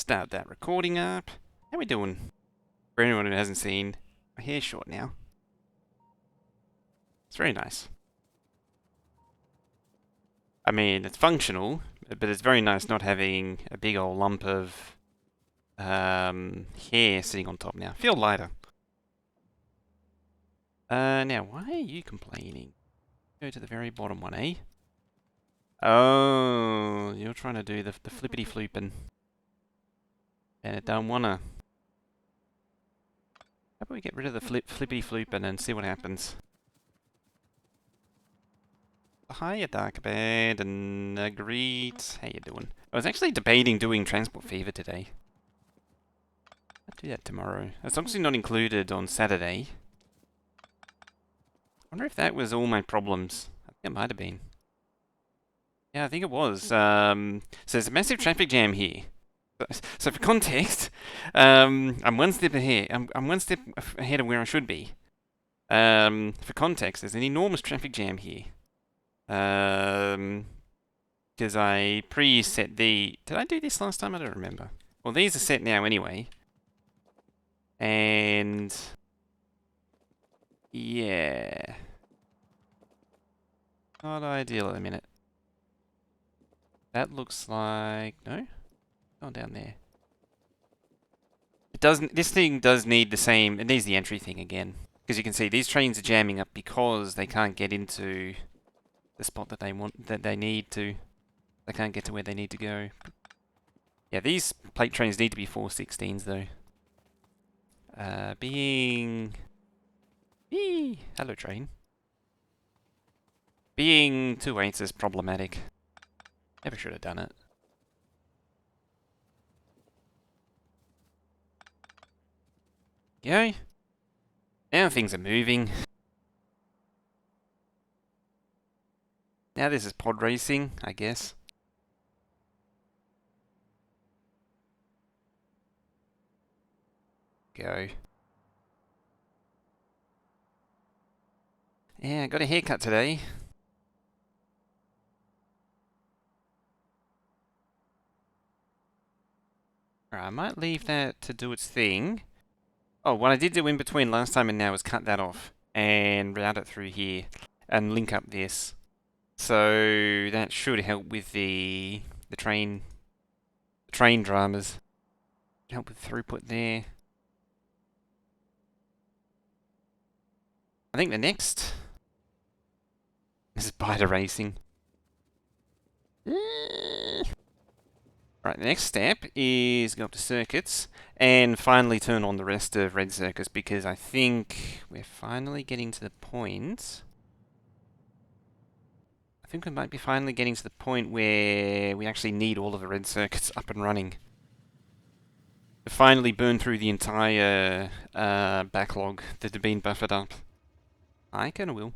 Start that recording up. How we doing? For anyone who hasn't seen, my hair's short now. It's very nice. I mean, it's functional, but it's very nice not having a big old lump of hair sitting on top now. Feel lighter. Now, why are you complaining? Go to the very bottom one, eh? Oh, you're trying to do the flippity flooping. And it don't wanna. How about we get rid of the flippity flooping and see what happens? Hiya, Darkbed, and agreed. How you doing? I was actually debating doing Transport Fever today. I'll do that tomorrow. It's obviously not included on Saturday. I wonder if that was all my problems. I think it might have been. Yeah, I think it was. So there's a massive traffic jam here. So for context, I'm one step ahead. I'm one step ahead of where I should be. For context, there's an enormous traffic jam here. Because I preset the... Did I do this last time? I don't remember. Well, these are set now anyway. And... yeah. Not ideal at the minute. That looks like... no? Gone down there. It doesn't... This thing does need the same... It needs the entry thing again. Because you can see these trains are jamming up because they can't get into the spot that they want, that they need to. They can't get to where they need to go. Yeah, these plate trains need to be 416s though. Being... Eee! Hello, train. Being 2/8 is problematic. Never should have done it. Go. Now things are moving. Now this is pod racing, I guess. Go. Yeah, I got a haircut today. Alright, I might leave that to do its thing. Oh, what I did do in between last time and now is cut that off and route it through here and link up this. So that should help with the train dramas. Help with throughput there. I think the next is spider racing. Right, the next step is go up to circuits and finally turn on the rest of red circuits because I think we're finally getting to the point. I think we might be finally getting to the point where we actually need all of the red circuits up and running. To finally burn through the entire backlog that had been buffered up. I kinda will.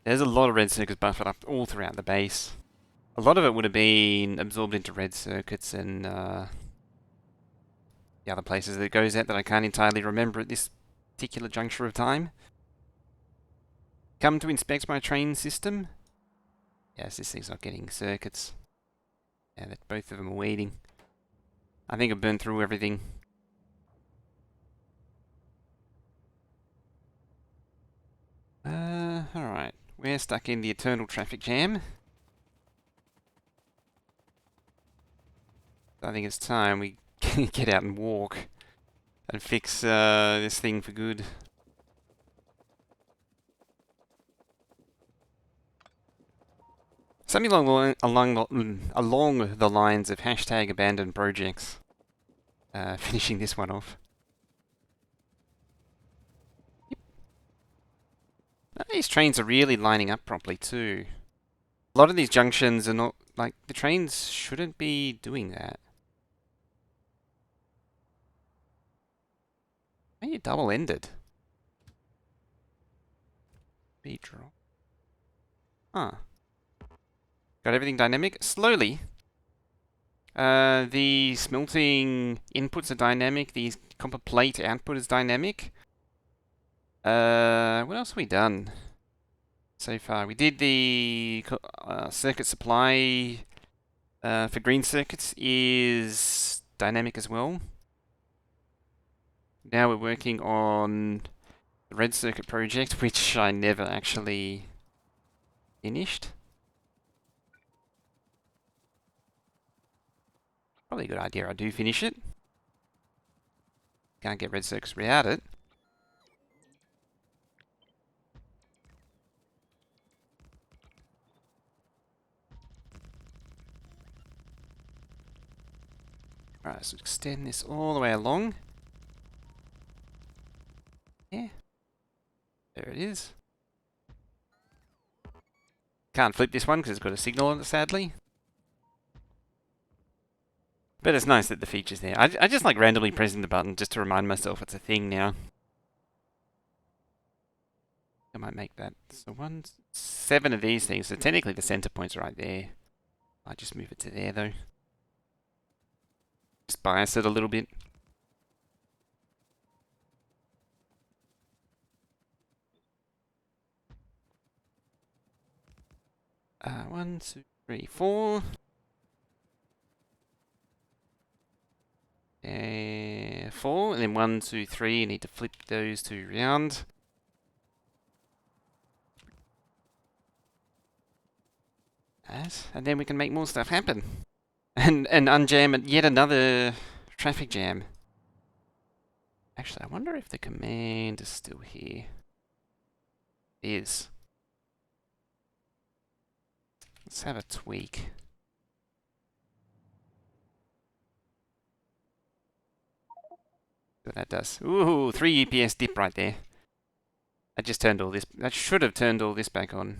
There's a lot of red circuits buffered up all throughout the base. A lot of it would have been absorbed into red circuits and the other places that it goes at that I can't entirely remember at this particular juncture of time. Come to inspect my train system. Yes, this thing's not getting circuits. Yeah, that both of them are waiting. I think I've burned through everything. Alright. We're stuck in the eternal traffic jam. I think it's time we get out and walk and fix this thing for good. Something along the lines of hashtag abandoned projects. Finishing this one off. These trains are really lining up properly too. A lot of these junctions are not, like, the trains shouldn't be doing that. Why are you double-ended? Speed drop. Huh. Got everything dynamic? Slowly. The smelting inputs are dynamic, the copper plate output is dynamic. What else have we done so far? We did the circuit supply for green circuits is dynamic as well. Now we're working on the red circuit project, which I never actually finished. Probably a good idea I do finish it. Can't get red circuits without it. Alright, so extend this all the way along. Yeah. There it is. Can't flip this one because it's got a signal on it, sadly. But it's nice that the feature's there. I just like randomly pressing the button just to remind myself it's a thing now. I might make that. So 7 of these things. So technically the center point's right there. I'll just move it to there though. Just bias it a little bit. One, two, three, 4. 4, and then 1, 2, 3. You need to flip those 2 round. That, and then we can make more stuff happen. And unjam yet another traffic jam. Actually, I wonder if the command is still here. It is. Let's have a tweak. See what that does. Ooh, 3 UPS dip right there. I just turned all this. That should have turned all this back on.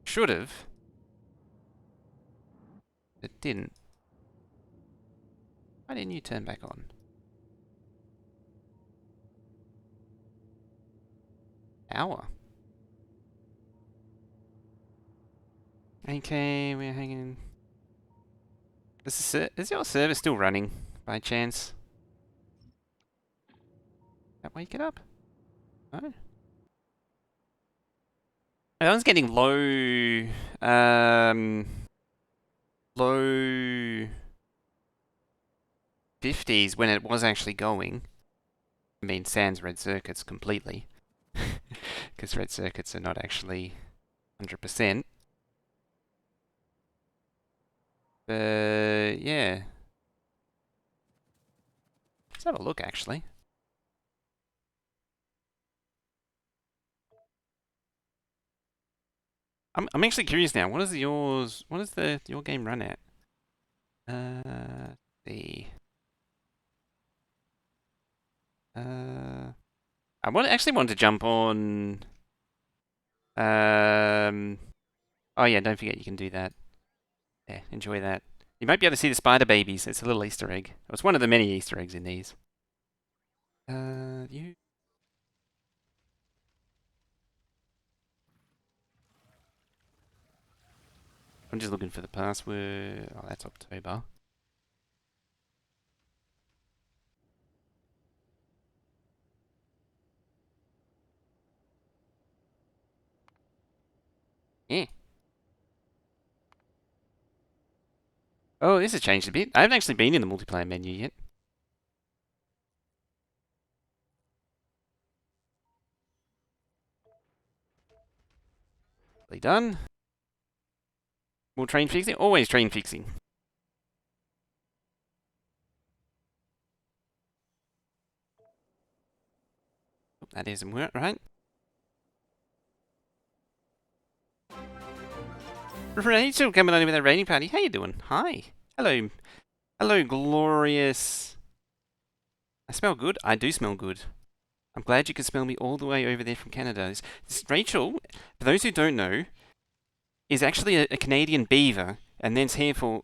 Should have. It didn't. Why didn't you turn back on? Hour. Okay, we're hanging. Is your server still running by chance? That wake it up? No. I was getting low, low 50s when it was actually going. I mean, sans red circuits completely, because red circuits are not actually 100%. But yeah, let's have a look actually. I'm actually curious now. What is yours? What is your game run at? See. Actually wanted to jump on. Oh yeah, don't forget you can do that. Yeah, enjoy that. You might be able to see the spider babies. It's a little Easter egg. It's one of the many Easter eggs in these. You. I'm just looking for the password. Oh, that's October. Yeah. Oh, this has changed a bit. I haven't actually been in the multiplayer menu yet. Done. More train fixing? Always train fixing. That isn't work, right? Rachel coming on with a raiding party. How you doing? Hi. Hello. Hello, glorious. I smell good? I do smell good. I'm glad you can smell me all the way over there from Canada. Rachel, for those who don't know, is actually a Canadian beaver, and then's therefore,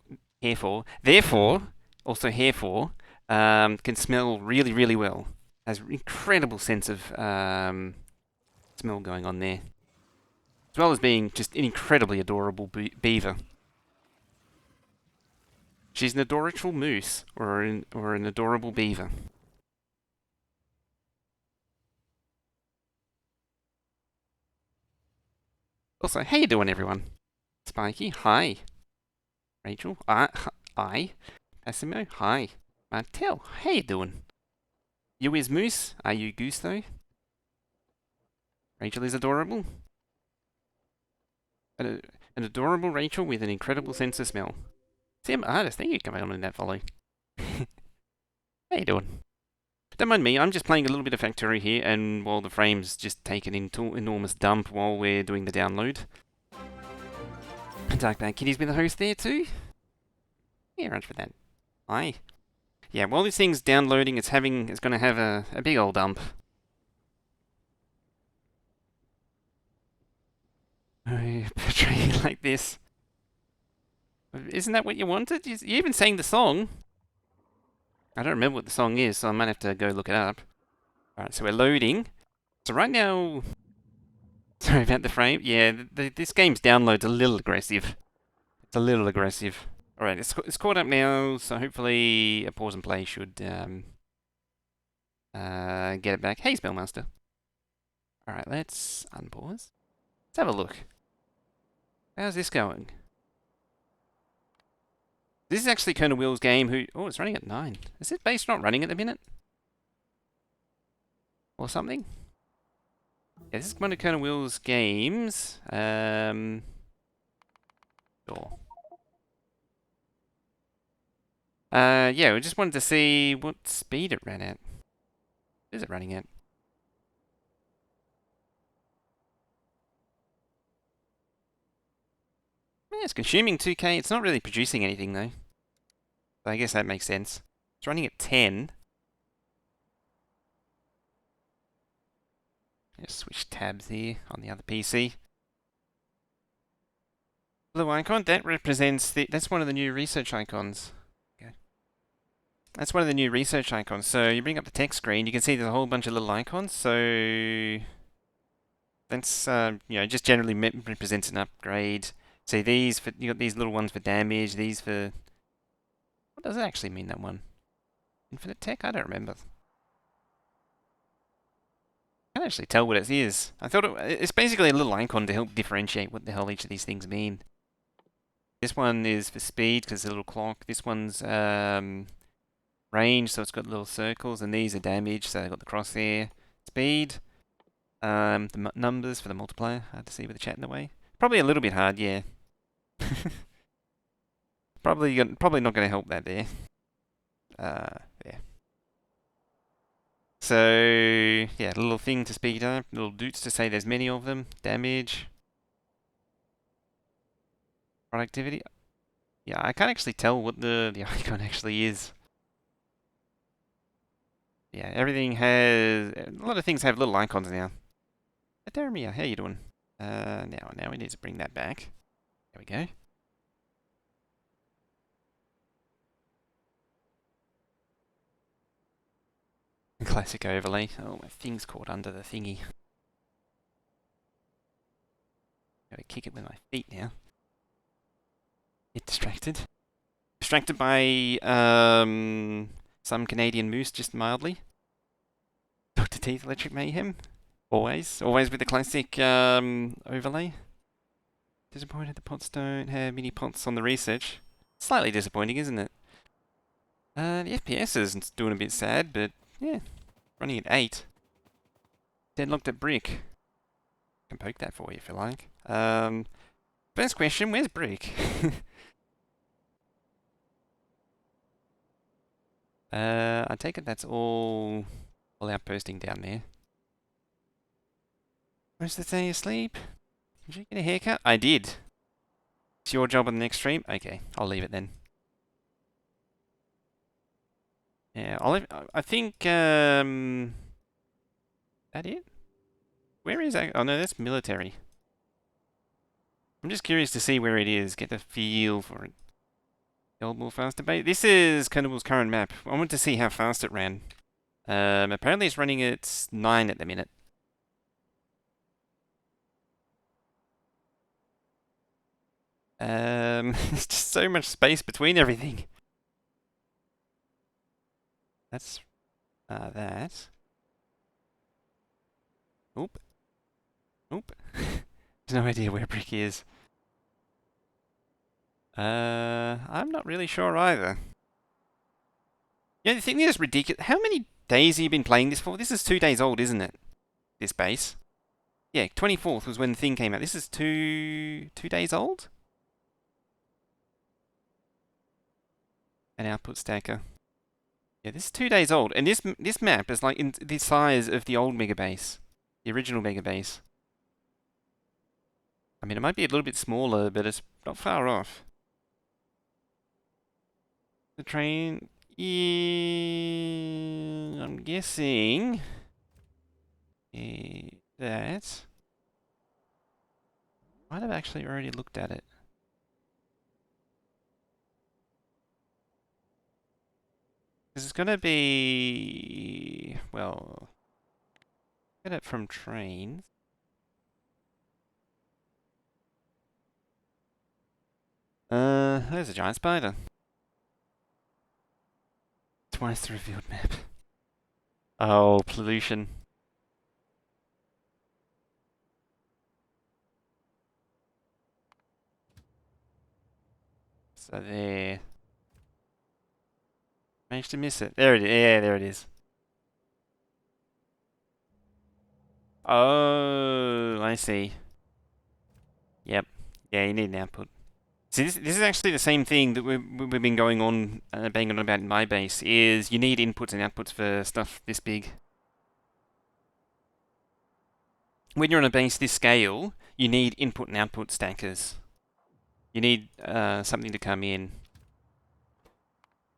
also can smell really, really well. Has incredible sense of smell going on there. As well as being just an incredibly adorable beaver. She's an adorable moose, or an adorable beaver. Also, how you doing, everyone? Spiky, hi. Rachel, I. Asimo, hi. Martel, how you doing? You is Moose, are you Goose though? Rachel is adorable. An adorable Rachel with an incredible sense of smell. Sam Artist, thank you for coming on in that follow. How you doing? Don't mind me, I'm just playing a little bit of Factorio here, and while the frames just take an enormous dump while we're doing the download. Darkbag Kitty's been the host there too? Yeah, right for that. Hi. Yeah, while this thing's downloading, it's gonna have a big old dump. Oh, portray it like this. Isn't that what you wanted? You even sang the song. I don't remember what the song is, so I might have to go look it up. Alright, so we're loading. So right now... Sorry about the frame. Yeah, this game's download's a little aggressive. It's a little aggressive. Alright, it's caught up now, so hopefully a pause and play should get it back. Hey, Spellmaster. Alright, let's unpause. Let's have a look. How's this going? This is actually Colonel Will's game who... Oh, it's running at 9. Is it base not running at the minute? Or something? Yeah, this is one of Colonel Will's games. Sure. Yeah, we just wanted to see what speed it ran at. What is it running at? Yeah, it's consuming 2K. It's not really producing anything, though. So I guess that makes sense. It's running at 10. Just switch tabs here on the other PC. Blue icon, that represents that's one of the new research icons. Okay. That's one of the new research icons. So you bring up the text screen, you can see there's a whole bunch of little icons. So that's just generally represents an upgrade. See these you got these little ones for damage, these for what does it actually mean, that one? Infinite tech? I don't remember. I can't actually tell what it is. I thought it's basically a little icon to help differentiate what the hell each of these things mean. This one is for speed because it's a little clock. This one's range, so it's got little circles, and these are damage, so they've got the crosshair. Speed, the numbers for the multiplier. Hard to see with the chat in the way. Probably a little bit hard, yeah. probably not going to help that there. Yeah. So yeah, a little thing to speed up, little doots to say there's many of them. Damage, productivity. Yeah, I can't actually tell what the icon actually is. Yeah, everything has... A lot of things have little icons now. Daramia, how you doing? Now we need to bring that back. There we go. Classic overlay. Oh, my thing's caught under the thingy. Gotta kick it with my feet now. Get distracted. Distracted by some Canadian moose, just mildly. Dr. Teeth, Electric Mayhem. Always with the classic overlay. Disappointed the pots don't have mini pots on the research. Slightly disappointing, isn't it? The FPS is doing a bit sad, but yeah, running at 8. Deadlocked at Brick. Can poke that for you if you like. First question, where's Brick? I take it that's all outposting down there. Most of the day asleep? Did you get a haircut? I did. It's your job on the next stream? Okay, I'll leave it then. Yeah, I think, that it? Where is that? Oh no, that's military. I'm just curious to see where it is, get the feel for it. More faster bait. This is Carnival's current map. I want to see how fast it ran. Apparently it's running at 9 at the minute. There's just so much space between everything. That's that. Oop. Oop. There's no idea where Brick is. I'm not really sure either. Yeah, the thing is ridiculous. How many days have you been playing this for? This is 2 days old, isn't it? This base. Yeah, 24th was when the thing came out. This is two days old? An output stacker. Yeah, this is 2 days old. And this map is like in the size of the old Megabase. The original Megabase. I mean, it might be a little bit smaller, but it's not far off. The train... Yeah, I'm guessing... that... Might have actually already looked at it. This is going to be... Well... Get it from trains. There's a giant spider. Twice the revealed map. Oh, pollution. So there. Managed to miss it. There it is. Yeah, there it is. Oh, I see. Yep. Yeah, you need an output. See, this is actually the same thing that we've been going on, banging on about in my base, is you need inputs and outputs for stuff this big. When you're on a base this scale, you need input and output stackers. You need something to come in.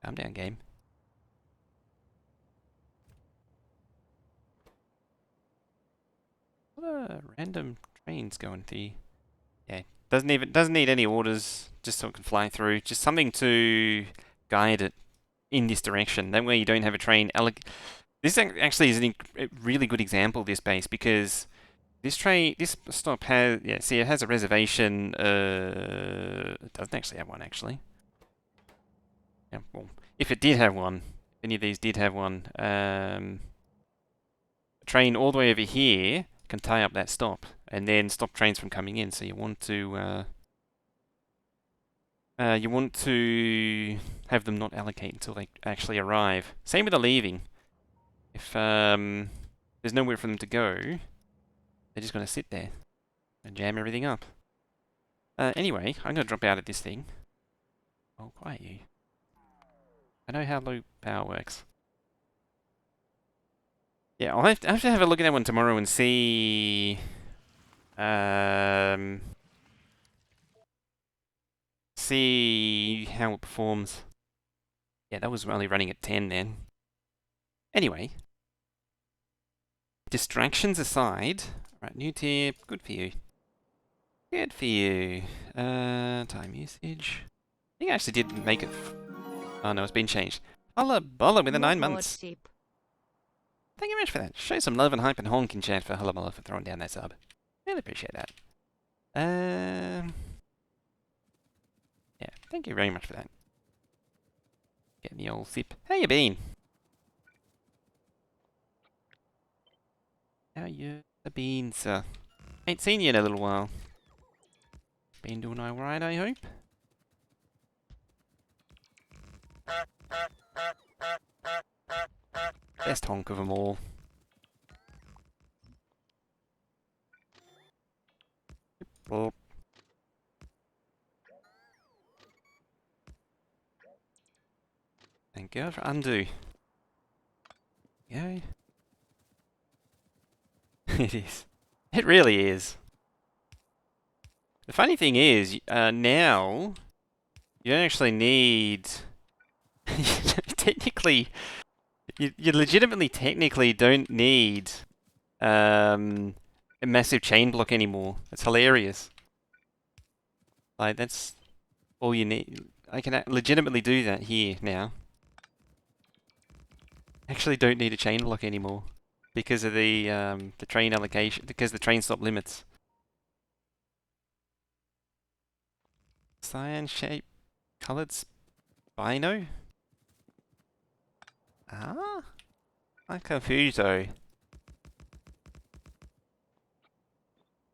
Calm down, game. What are random trains going through? Yeah, doesn't need any orders, just so it can fly through. Just something to guide it in this direction. That way you don't have a train This actually is a really good example of this base because this stop has, yeah, see, it has a reservation. It doesn't actually have one, actually. Yeah, well, if it did have one, if any of these did have one, a train all the way over here can tie up that stop and then stop trains from coming in. So you want to have them not allocate until they actually arrive. Same with the leaving. If there's nowhere for them to go, they're just going to sit there and jam everything up. Anyway, I'm going to drop out of this thing. Oh, quiet you. I know how low power works. Yeah, I'll have to have a look at that one tomorrow and see... see how it performs. Yeah, that was only running at 10 then. Anyway. Distractions aside. Right, new tip. Good for you. Good for you. Time usage. I think I actually did make it... Oh no, it's been changed. Holla bolla with the 9 months. Thank you very much for that. Show some love and hype and honk in chat for Holla bolla for throwing down that sub. Really appreciate that. Yeah, thank you very much for that. Getting the old sip. How you been? How you been, sir? Ain't seen you in a little while. Been doing alright, I hope? Best honk of them all. Oh. Thank God for undo. Yeah. It is. It really is. The funny thing is, now, you don't actually need... technically, you legitimately technically don't need a massive chain block anymore. It's hilarious. Like, that's all you need. I can legitimately do that here now. Actually don't need a chain block anymore because of the train allocation, because the train stop limits. Cyan shape colored spino? Ah? I'm confused though.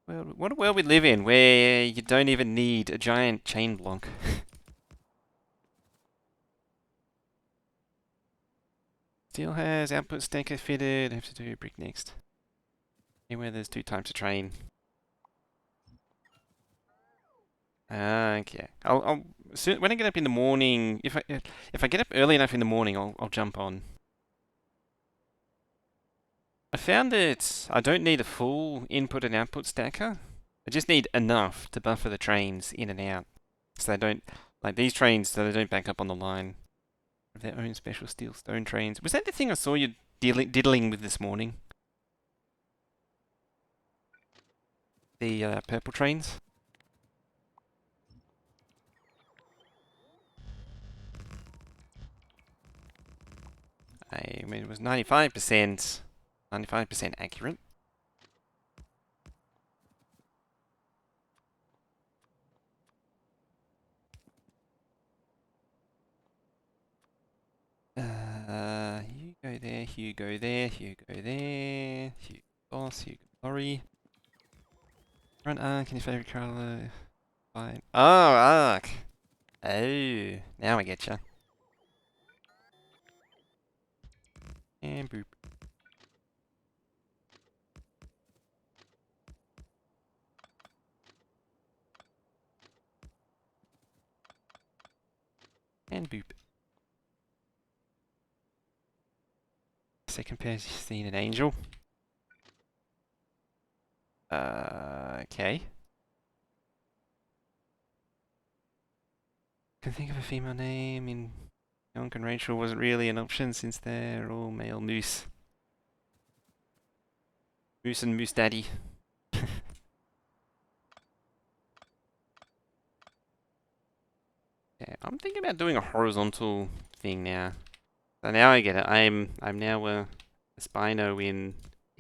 Well, what a world we live in where you don't even need a giant chain block. Still has output stacker fitted. Have to do brick next. Anywhere there's 2 types of train. Okay. I'll soon, when I get up in the morning, if I get up early enough in the morning, I'll jump on. I found that I don't need a full input and output stacker. I just need enough to buffer the trains in and out, so they don't, like these trains, so they don't back up on the line. Have their own special steel stone trains. Was that the thing I saw you diddling with this morning? The purple trains? I mean, it was 95% accurate. You go there, you go there, you go there, you boss, you lorry. Front arc in your favorite color. Fine. Oh, arc. Oh, now I get you. And boop. And boop. Second pair, seen an angel. Okay. Can think of a female name in Yonk and Rachel wasn't really an option since they're all male moose. Moose and Moose Daddy. Yeah, I'm thinking about doing a horizontal thing now. So now I get it. I'm now a Spino in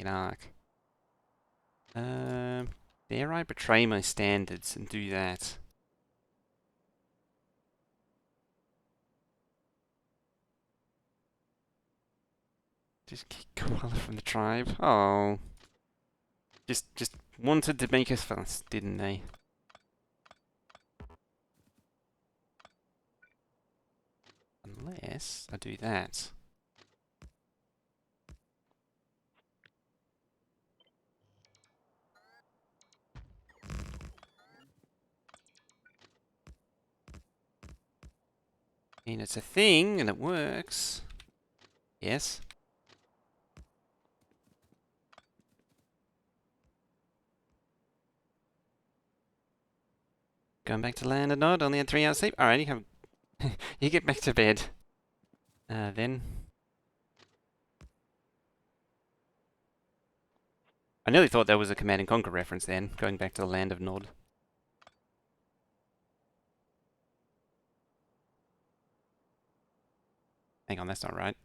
Arc. Dare I betray my standards and do that? Just kick Koala from the tribe. Oh, just wanted to make us fuss, didn't they? Unless I do that. I mean, it's a thing and it works. Yes. Going back to land or not? Only had 3 hours sleep. Alright, you get back to bed. Then. I nearly thought that was a Command and Conquer reference then, going back to the land of Nod. Hang on, that's not right.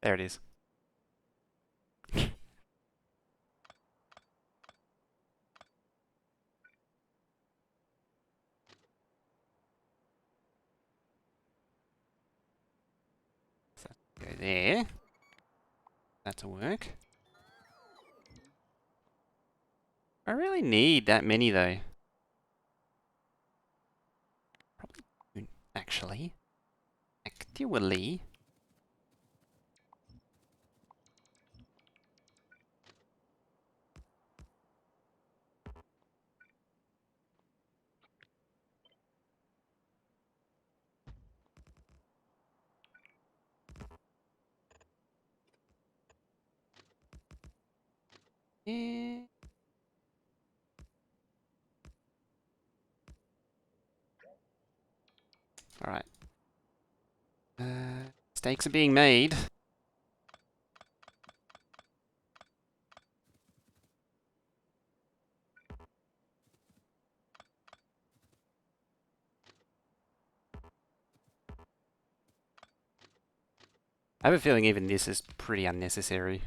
There it is. So, go there. That'll work. I really need that many though. Probably don't, actually. Actually. Yeah. Alright. Steaks are being made. I have a feeling even this is pretty unnecessary.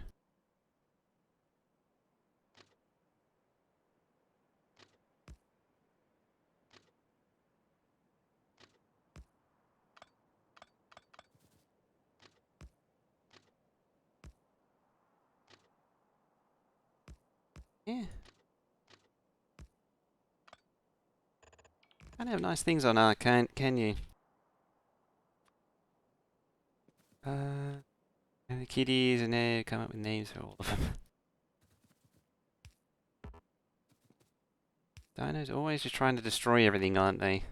Yeah. Can't have nice things on Arc, can you? Kitties and come up with names for all of them. Dinos always just trying to destroy everything, aren't they?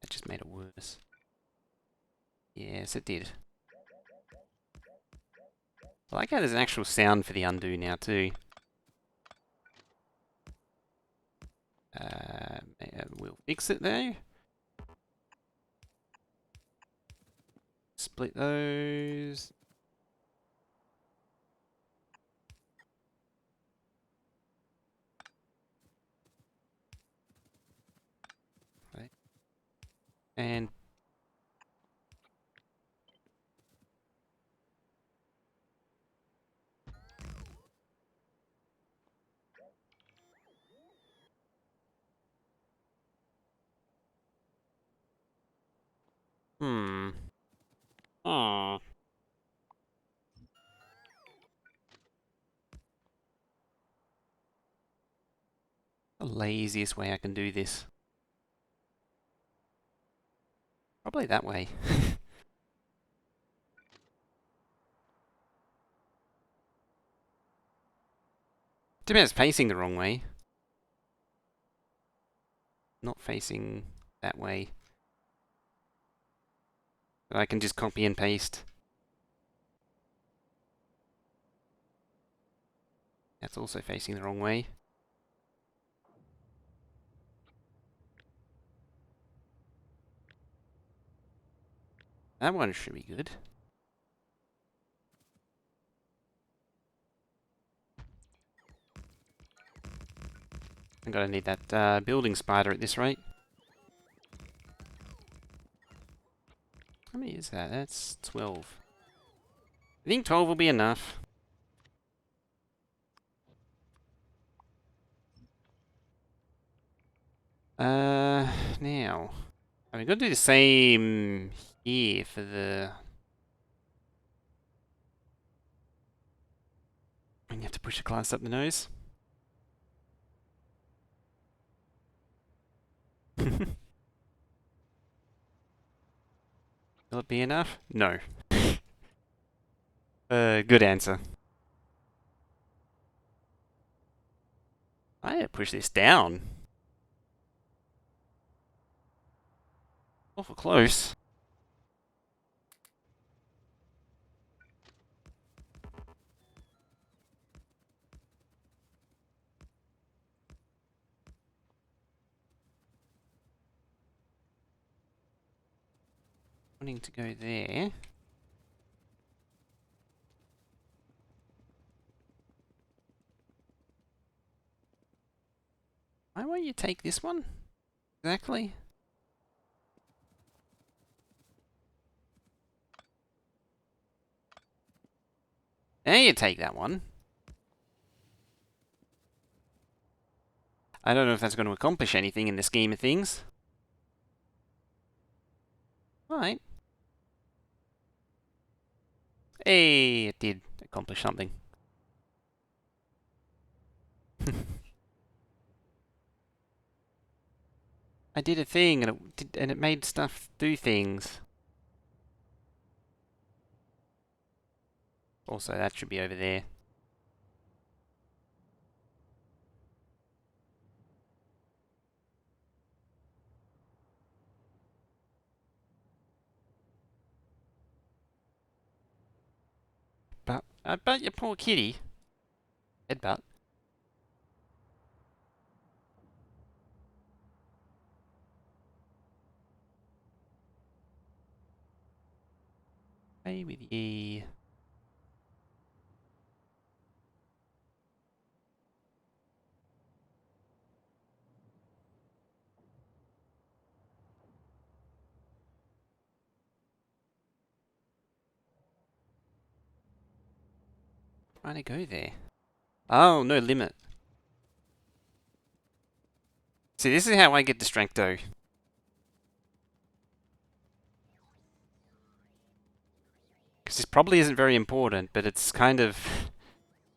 That just made it worse. Yes, it did. I like how there's an actual sound for the undo now, too. We'll fix it, though. Split those. Right. And Oh. The laziest way I can do this. Probably that way. Too bad it's facing the wrong way. Not facing that way. I can just copy and paste. That's also facing the wrong way. That one should be good. I'm gonna need that building spider at this rate. How many is that? That's 12. I think 12 will be enough. Now. I'm gonna do the same here for the... And you have to push the class up the nose. Will it be enough? No. Good answer. I need to push this down. Awful close. Wanting to go there. Why won't you take this one? Exactly. Now you take that one. I don't know if that's going to accomplish anything in the scheme of things. Right. Hey, it did accomplish something. I did a thing and it made stuff do things. Also, that should be over there. But I bet your poor kitty. Headbutt. Hey with ye. Trying to go there. Oh, no limit. See, this is how I get distracto. Because this probably isn't very important, but it's kind of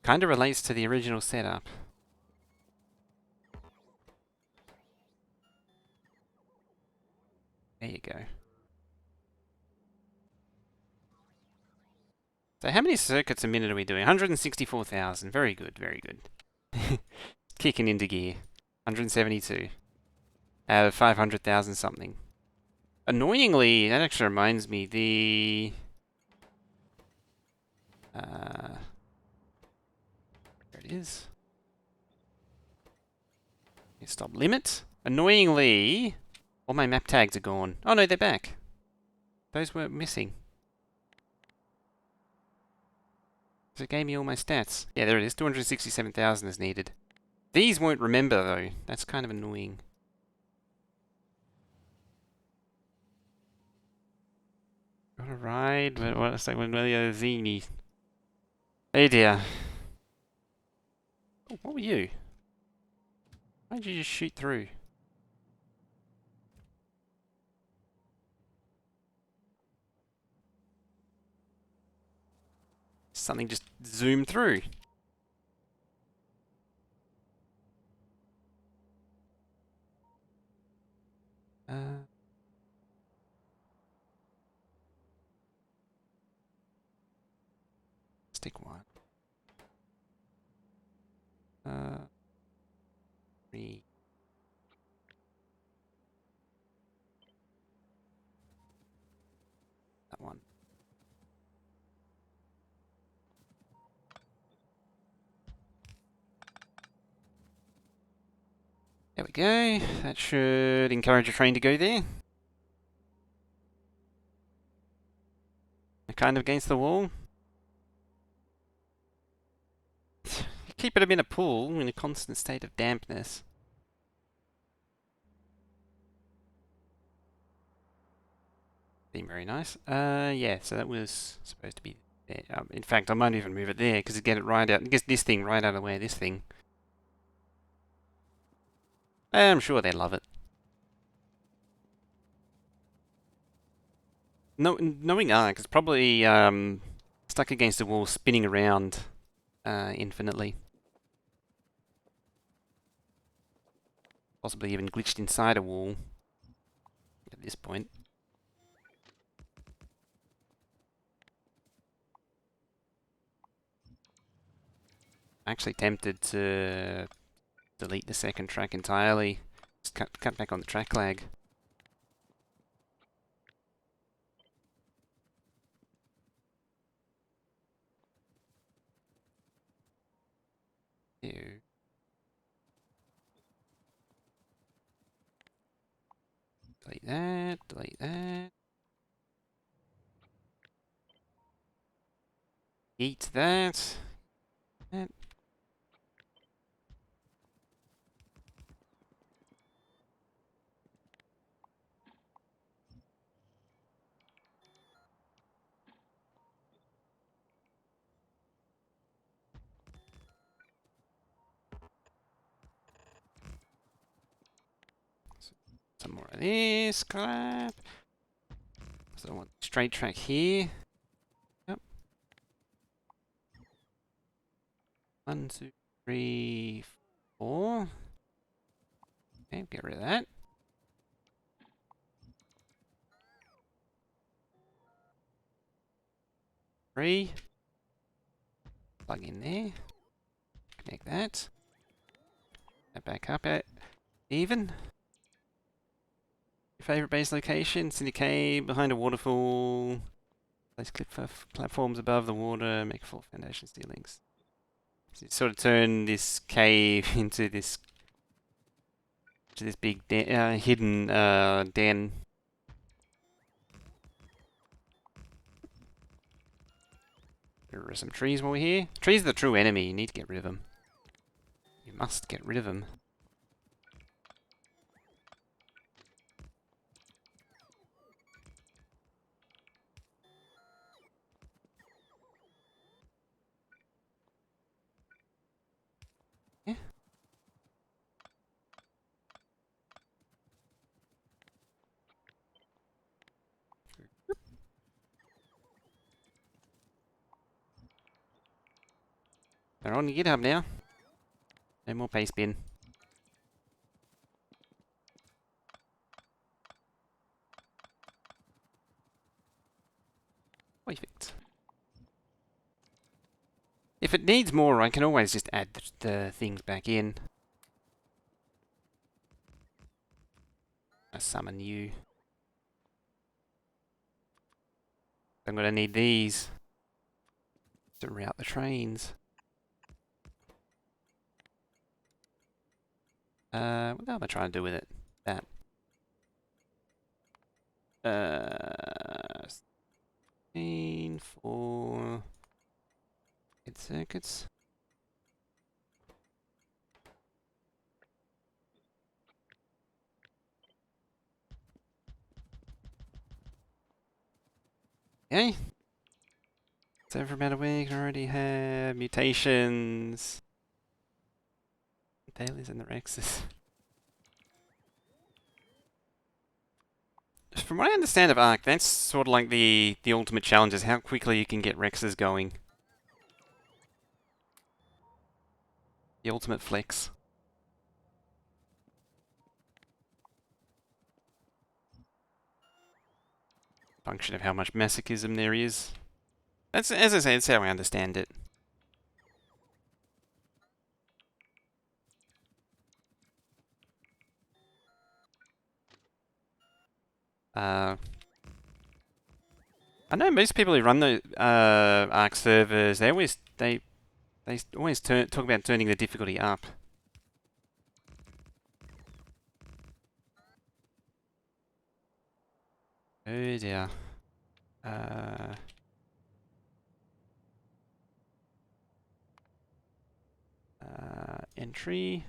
relates to the original setup. There you go. So how many circuits a minute are we doing? 164,000. Very good, very good. Kicking into gear. 172. Out of 500,000 something. Annoyingly, that actually reminds me, there it is. Stop limit. Annoyingly, all my map tags are gone. Oh no, they're back. Those were missing. So it gave me all my stats. Yeah, there it is. 267,000 is needed. These won't remember though. That's kind of annoying. Got a ride? What's that one? Zini. Oh dear. Oh, what were you? Why did you just shoot through? Something just zoomed through. Stick one. Three. That one. There we go. That should encourage a train to go there. Kind of against the wall. Keep it in a pool in a constant state of dampness. Seemed very nice. Yeah, so that was supposed to be there. In fact, I might even move it there because it get it right out. Get this thing right out of the way of this thing. I'm sure they love it. No, knowing Ark, it's probably stuck against the wall, spinning around infinitely. Possibly even glitched inside a wall at this point. Actually tempted to delete the second track entirely. Just cut back on the track lag. Ew. Delete that, delete that. Eat that. That. Some more of this crap. So I want straight track here. Yep. 1, 2, 3, 4. Okay, get rid of that. Three. Plug in there. Connect that. That back up at even. Your favorite base location? Cindy Cave, behind a waterfall. Place clip platforms above the water, make full foundation ceilings. So you sort of turn this cave into this big hidden den. There are some trees while we're here. Trees are the true enemy. You need to get rid of them. You must get rid of them. Yeah. They're on GitHub now. No more paste bin. if it needs more, I can always just add the things back in. I summon you. I'm going to need these to route the trains. What am I trying to do with it? That. 16 for head circuits. Okay. So for about a week, I already have mutations. Dailies and the Rexes. From what I understand of Arc, that's sort of like the ultimate challenge is how quickly you can get Rexes going. The ultimate flex. Function of how much masochism there is. That's, as I say, that's how I understand it. I know most people who run the Arc servers, they always talk about turning the difficulty up. Oh dear. Entry.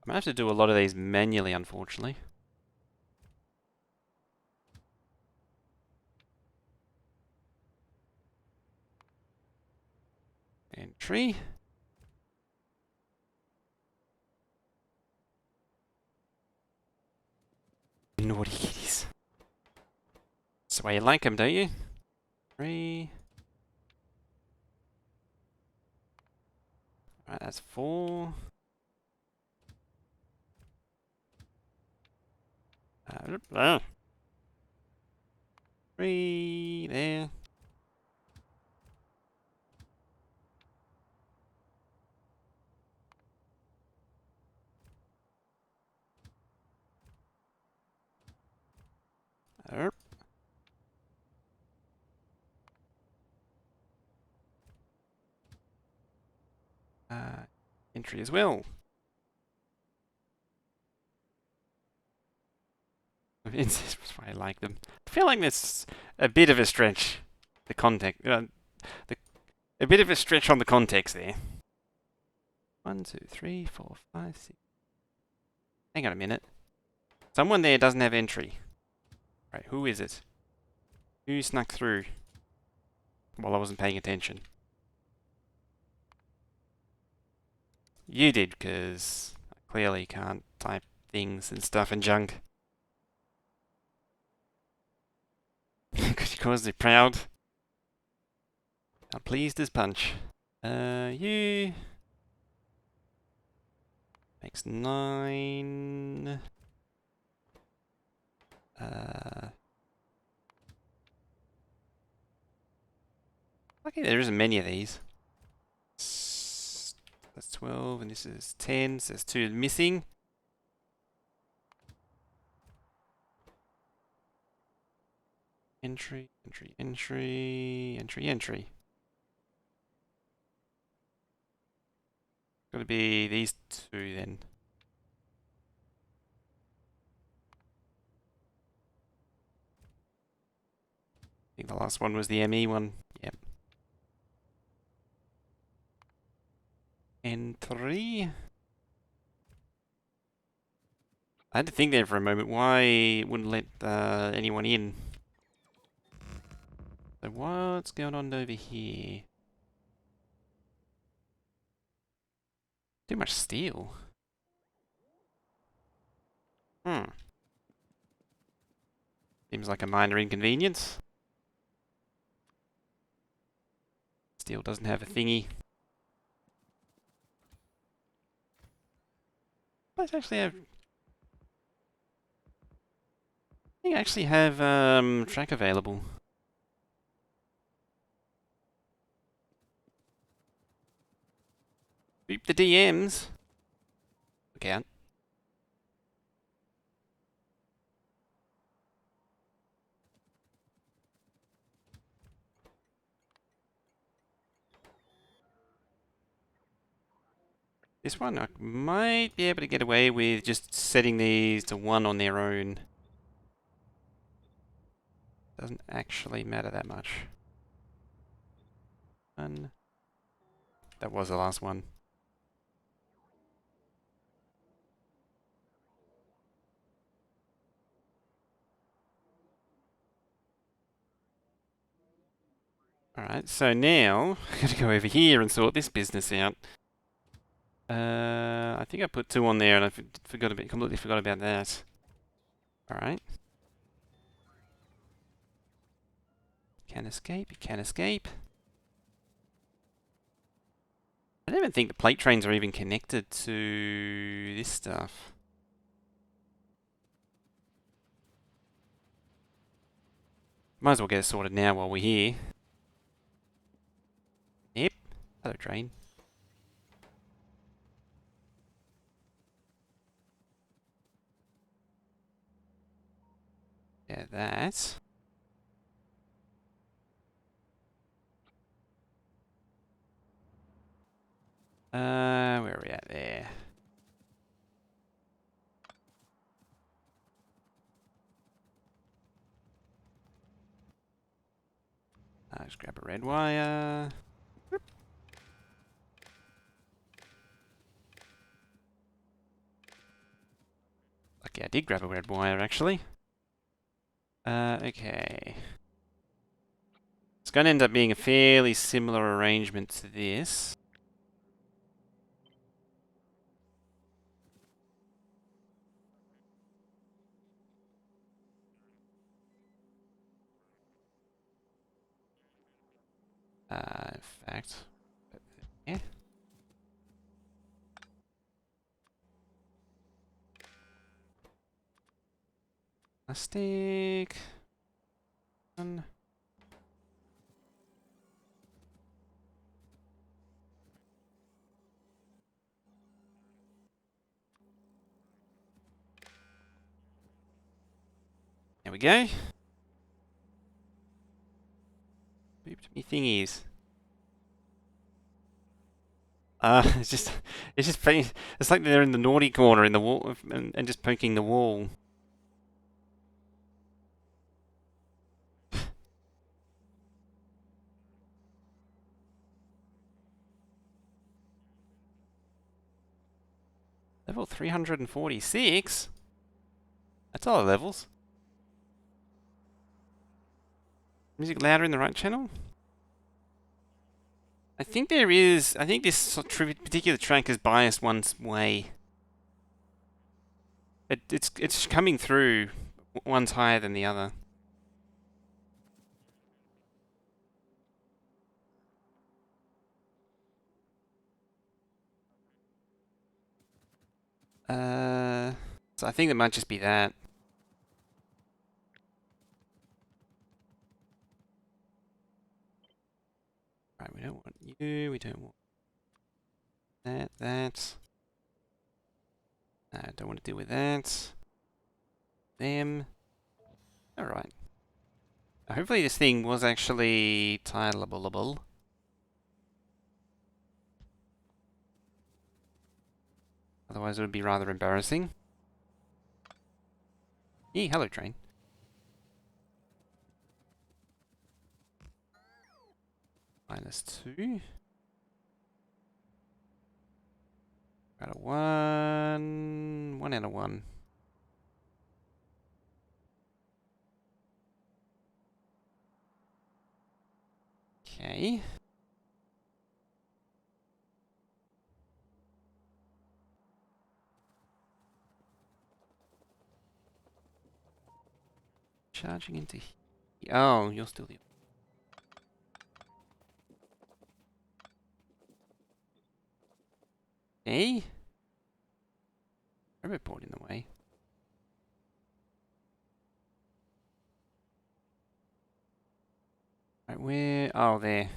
I'm gonna have to do a lot of these manually, unfortunately. Entry. Naughty kitties. That's the way you like them, don't you? 3. Alright, that's 4. 3 there. Erp. Entry as well. That's why I like them. I feel like that's a bit of a stretch. The context, a bit of a stretch on the context there. 1, 2, 3, 4, 5, 6. Hang on a minute. Someone there doesn't have entry. Right, who is it? Who snuck through while I wasn't paying attention? You did, because I clearly can't type things and stuff and junk. Because they're proud. I'm pleased as punch. You... Makes 9... Okay, there isn't many of these. That's 12, and this is 10, so there's 2 missing. Entry, entry, entry, entry, entry. Gotta be these 2 then. I think the last one was the ME one. Yep. Entry. I had to think there for a moment why it wouldn't let anyone in. So what's going on over here? Too much steel. Seems like a minor inconvenience. Steel doesn't have a thingy. Let's actually have... think I actually have track available. Beep the DMs. Look out. This one I might be able to get away with just setting these to 1 on their own. Doesn't actually matter that much. One. That was the last one. Alright, so now I gotta go over here and sort this business out. I think I put 2 on there and I completely forgot about that. Alright. Can escape, can escape. I don't even think the plate trains are even connected to this stuff. Might as well get it sorted now while we're here. Yep. Hello, train. Yeah, that. Where are we at there? Just grab a red wire. Okay, I did grab a red wire actually. Okay. It's going to end up being a fairly similar arrangement to this. In fact, yeah. Plastic. One. There we go. Booped me thingies. It's just funny. It's like they're in the naughty corner in the wall and just poking the wall. Level 346? That's all the levels. Music louder in the right channel? I think there is. I think this particular track is biased one way. It's coming through. One's higher than the other. So I think it might just be that. Right, we don't want you. We don't want that. I don't want to deal with that. Them. Alright. Hopefully this thing was actually titleable. Otherwise it would be rather embarrassing. Hey, hello train. -2. Got a 1. 1 and a 1. Okay. Charging into here. Oh, you're still the... Hey? Robot board in the way. where? Oh, there.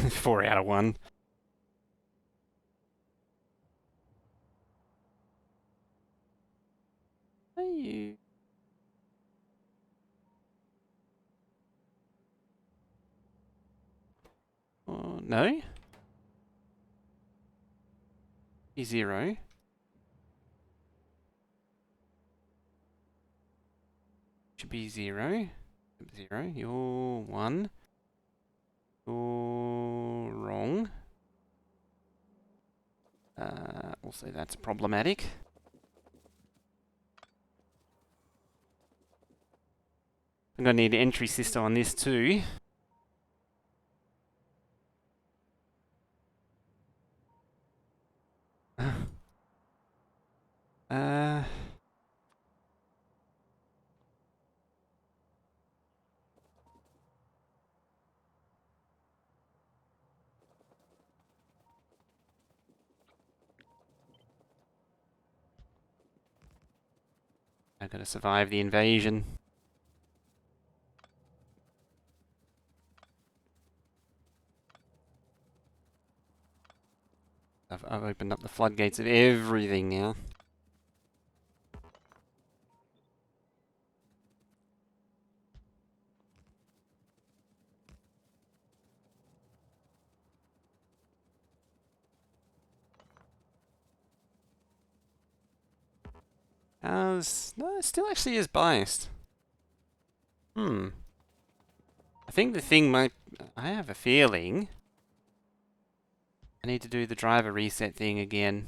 Four out of one. Are you? Oh, no? Be 0. Should be 0. 0. You're 1. You're wrong. Also, that's problematic. I'm going to need an entry system on this too. Uh, I've got to survive the invasion. I've opened up the floodgates of everything now. No, it still actually is biased. I think the thing might... I have a feeling I need to do the driver reset thing again.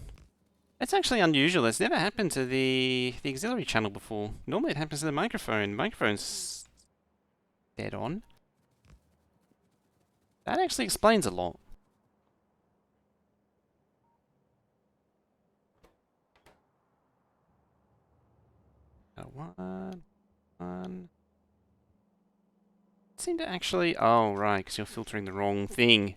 It's actually unusual. It's never happened to the auxiliary channel before. Normally it happens to the microphone. The microphone's dead on. That actually explains a lot. One. Seem to actually... Oh, right, because you're filtering the wrong thing.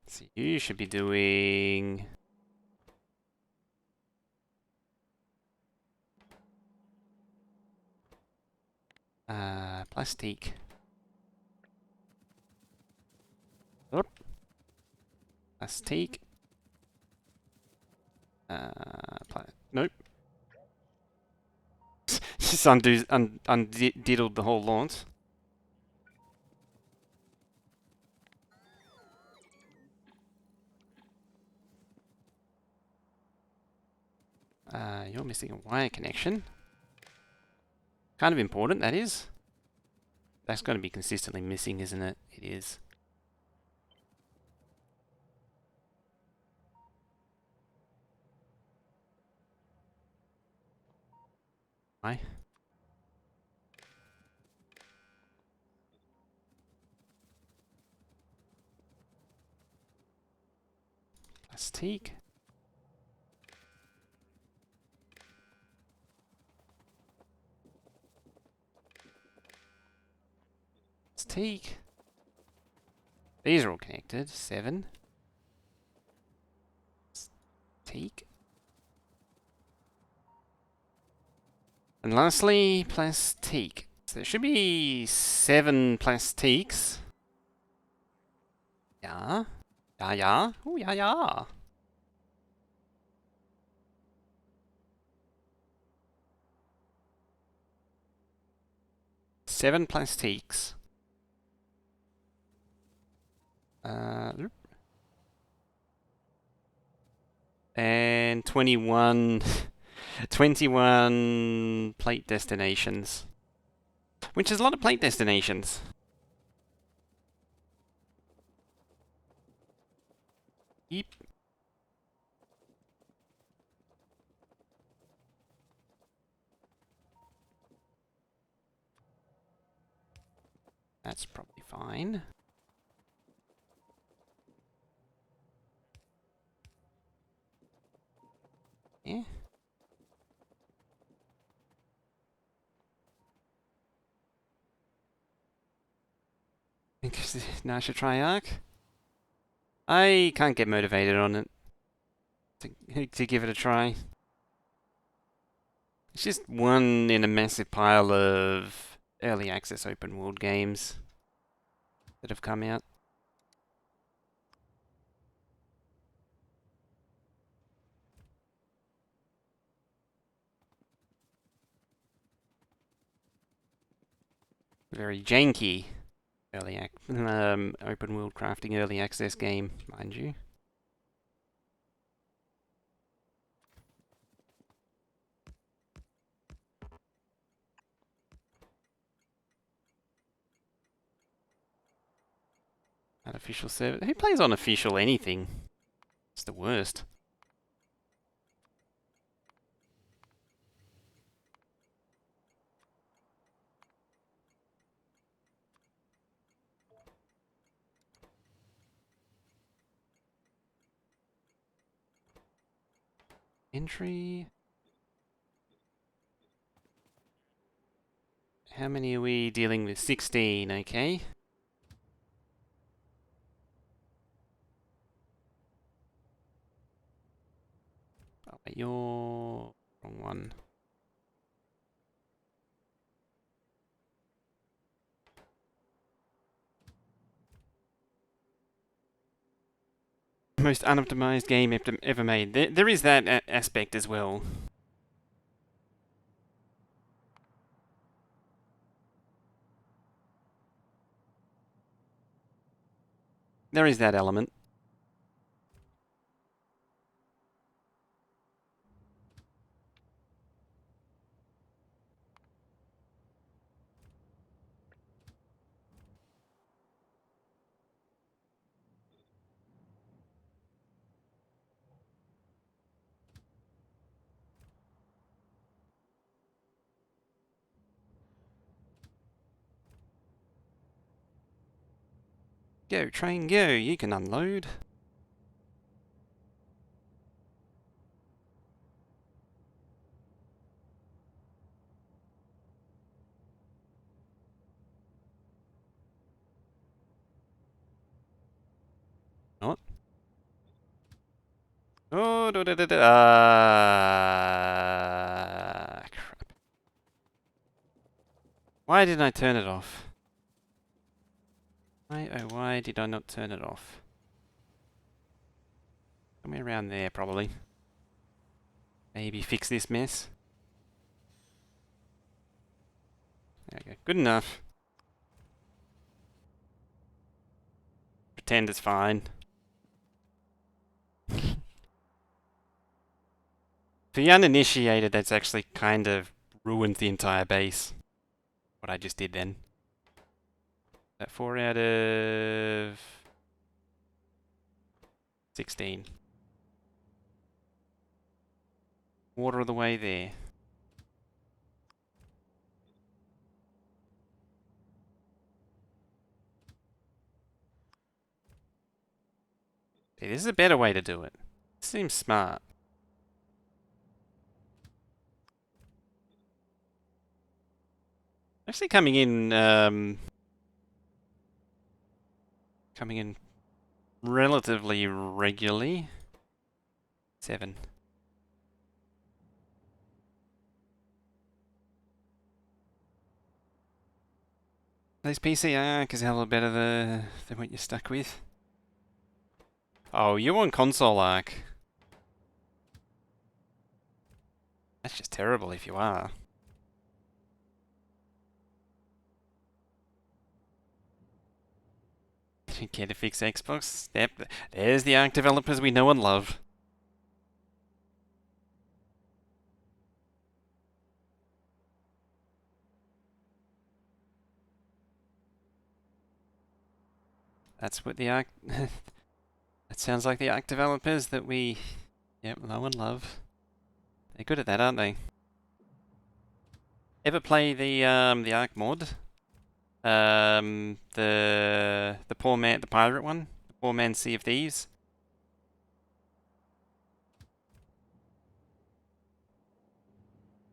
So you should be doing... plastique. Oop. Plastique. Nope. Just undiddled the whole lot. You're missing a wire connection. Kind of important, that is. That's going to be consistently missing, isn't it? It is. Why? Plastique. Plastique. These are all connected. 7. Plastique. And lastly, plastique. So there should be 7 plastiques. Yeah. Yeah. Oh, yeah. 7 plastiques. And 21 plate destinations. Which is a lot of plate destinations. Yep. That's probably fine. Yeah. Now I should try Arc. I can't get motivated on it to give it a try. It's just one in a massive pile of early access open world games that have come out. Very janky open world crafting early access game, mind you. Unofficial server. Who plays on official anything? It's the worst. Entry. How many are we dealing with? 16, okay. Oh, wait, you're wrong one. Most unoptimized game ever made. There is that aspect as well. There is that element. Go, train, go. You can unload. What? Oh, crap. Why didn't I turn it off? Why did I not turn it off? Somewhere around there, probably. Maybe fix this mess. There we go. Good enough. Pretend it's fine. For the uninitiated, that's actually kind of ruined the entire base. What I just did then. That 4 out of 16. Quarter of the way there. See, this is a better way to do it. Seems smart. Actually coming in relatively regularly. 7. Those PC Arc is a hell better than what you're stuck with. Oh, you want console Arc. That's just terrible if you are. You care to fix Xbox? Yep, there's the Arc developers we know and love. That's what the Arc... that sounds like the Arc developers that we... Yep, know and love. They're good at that, aren't they? Ever play the Arc mod? The poor man, the pirate one? The poor man's Sea of Thieves?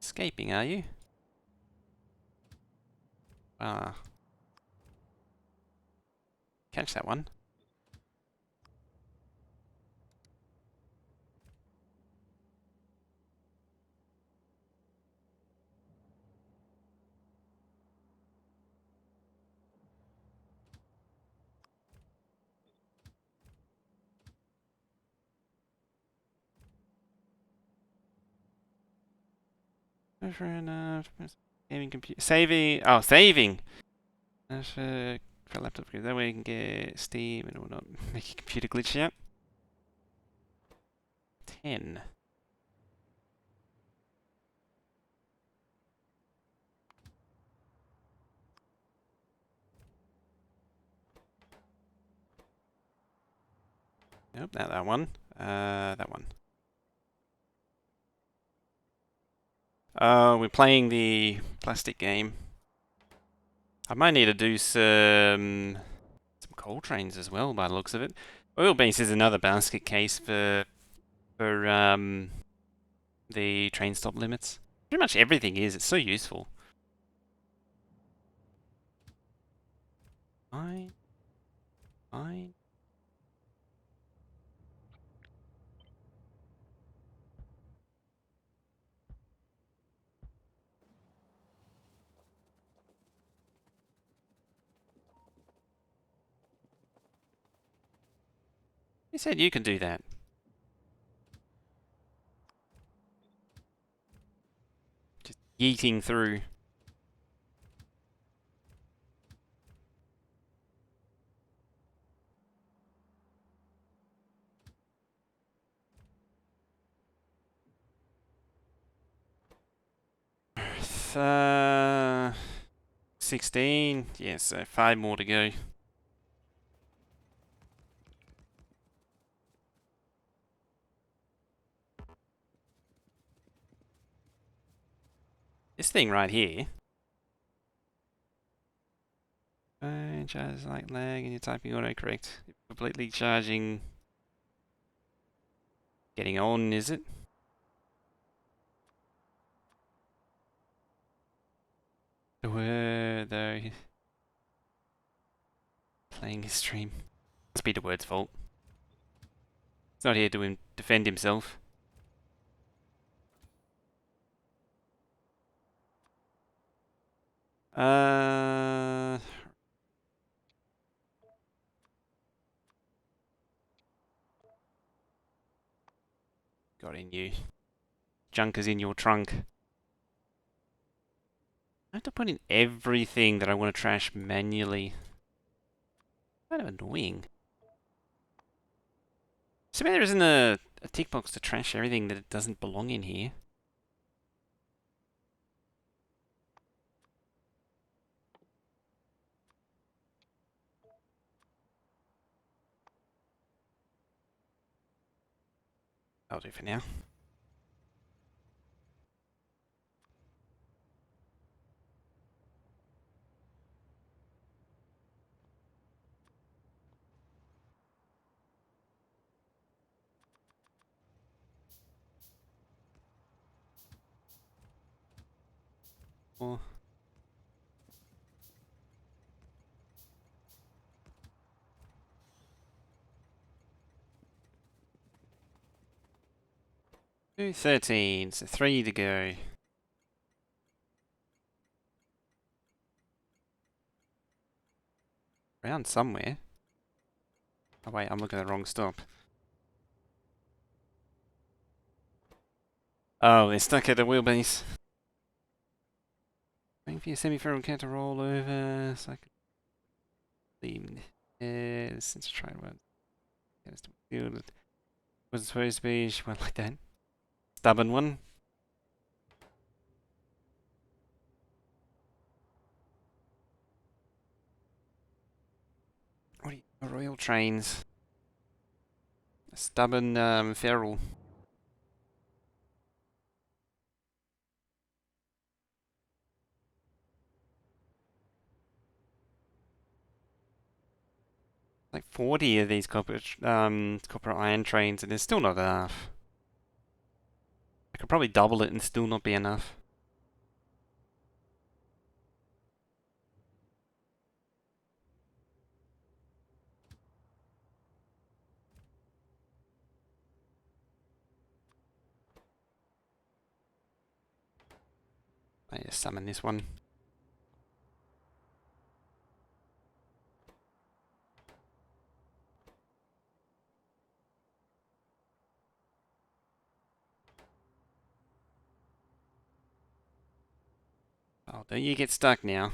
Escaping, are you? Ah. catch that one. Fair enough. Gaming computer. Saving. Oh, saving! For a laptop, because that way you can get Steam and whatnot. Make your computer glitch out. 10. Nope, not that one. That one. Oh, we're playing the plastic game. I might need to do some coal trains as well, by the looks of it. Oil base is another basket case for the train stop limits. Pretty much everything is. It's so useful. Fine. Fine. You said you can do that. Just yeeting through. Uh, 16. Yeah, so 5 more to go. This thing right here. Charges like lag and you're typing autocorrect. Completely charging. Getting on, is it? Word though. Playing his stream. Must be the word's fault. He's not here to defend himself. Got in you. Junk is in your trunk. I have to put in everything that I want to trash manually. Kind of annoying. So maybe there isn't a tick box to trash everything that it doesn't belong in here. I'll do for now. Or 213, so 3 to go. Around somewhere. Oh wait, I'm looking at the wrong stop. Oh, they're stuck at the wheelbase. Waiting for your semi-feral cat to roll over so I can leave. Since I tried one. It wasn't supposed to be, she went like that. Stubborn one. What are you? Royal trains. A stubborn feral. Like 40 of these copper iron trains, and it's still not enough. I could probably double it and still not be enough. I just summon this one. Oh, don't you get stuck now.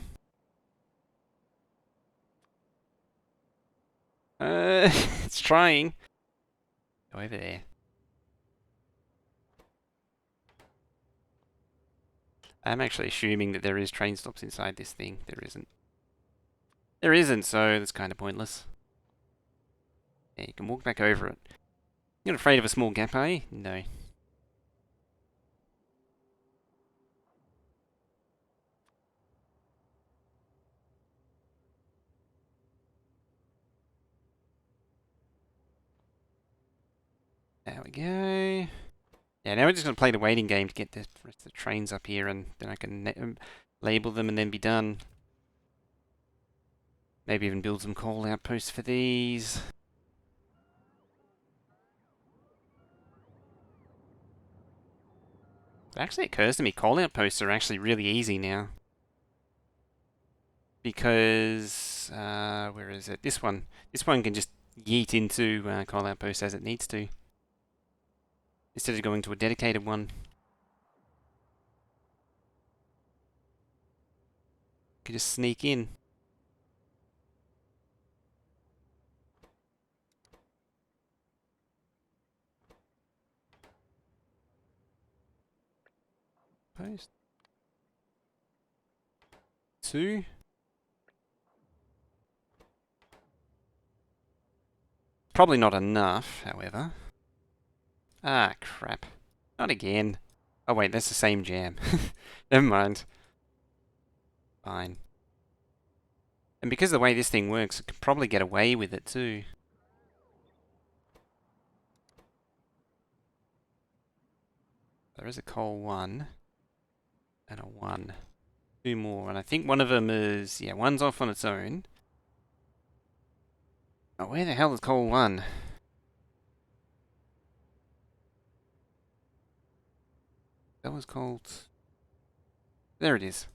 It's trying. Go over there. I'm actually assuming that there is train stops inside this thing. There isn't. There isn't, so that's kind of pointless. Yeah, you can walk back over it. You're not afraid of a small gap, are you? No. There we go. Yeah, now we're just going to play the waiting game to get the rest of the trains up here, and then I can label them and then be done. Maybe even build some call outposts for these. It actually occurs to me call outposts are actually really easy now. Because, where is it? This one. This one can just yeet into call outposts as it needs to. Instead of going to a dedicated one. You can just sneak in. Post. 2. Probably not enough, however. Ah, crap. Not again. Oh wait, that's the same jam. Never mind. Fine. And because of the way this thing works, I could probably get away with it too. There is a coal 1 and a 1. 2 more, and I think one of them is, yeah, one's off on its own. Oh, where the hell is coal 1? That was called... There it is.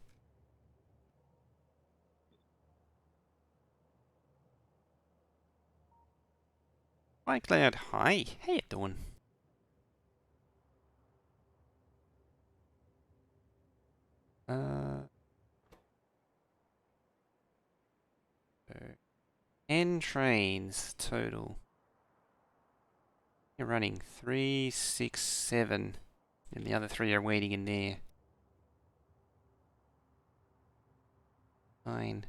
Hi Cloud, hi. How you doing? So 10 trains total. You're running 3, 6, 7. And the other 3 are waiting in there. 9.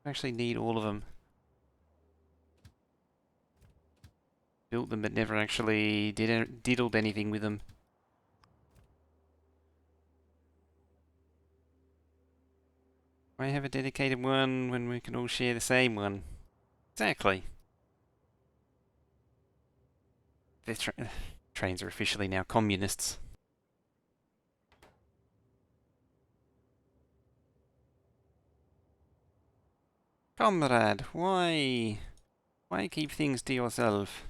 I actually need all of them. Built them but never actually diddled anything with them. Why have a dedicated one when we can all share the same one? Exactly. The trains are officially now communists. Comrade, why? Why keep things to yourself?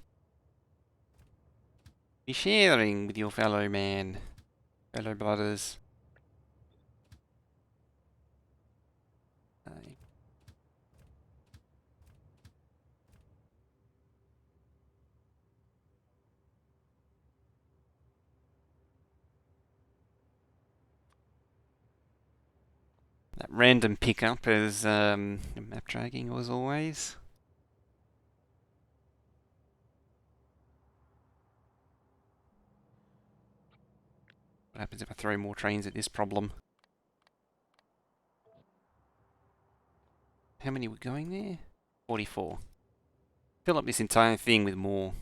Be sharing with your fellow man, fellow brothers. That random pickup is map dragging as always. What happens if I throw more trains at this problem? How many were going there? 44. Fill up this entire thing with more.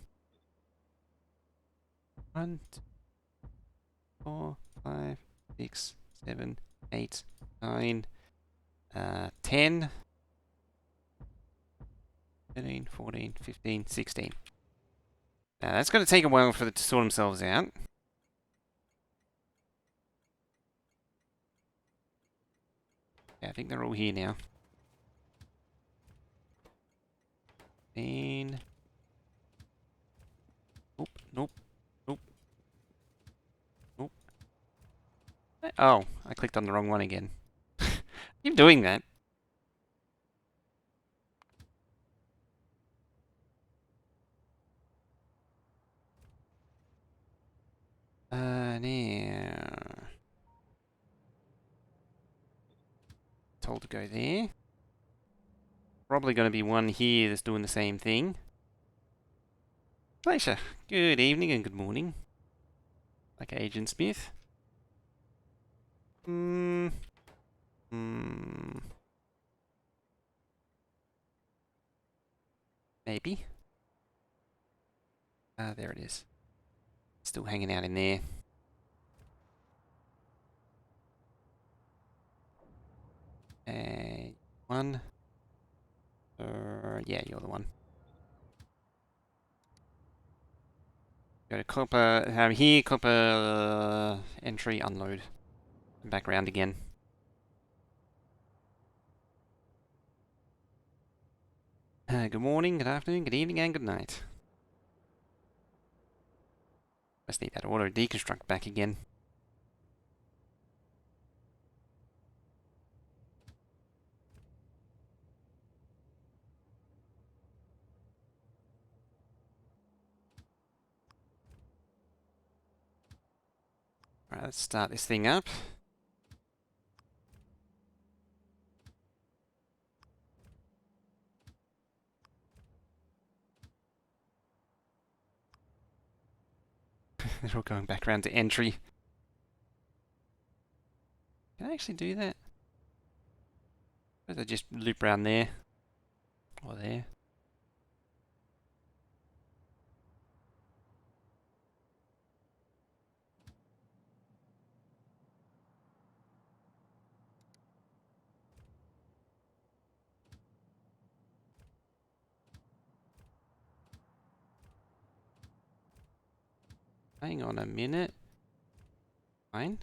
1, 2, 4, 5, 6, 7, 8, 9, 10, 13, 14, 15, 16. Now that's going to take a while for them to sort themselves out. Yeah, I think they're all here now. 15. Nope, nope, nope, nope. Oh, I clicked on the wrong one again. Keep doing that. Now... Told to go there. Probably going to be one here that's doing the same thing. Glacier, good evening and good morning. Like Agent Smith. Maybe. Ah, there it is. Still hanging out in there. One. Yeah, you're the one. Go to copper. Here, copper entry, unload. And back around again. Good morning, good afternoon, good evening, and good night. Must need that auto deconstruct back again. Alright, let's start this thing up. They're all going back around to entry. Can I actually do that? Or does it just loop around there? Or there? Hang on a minute. Fine.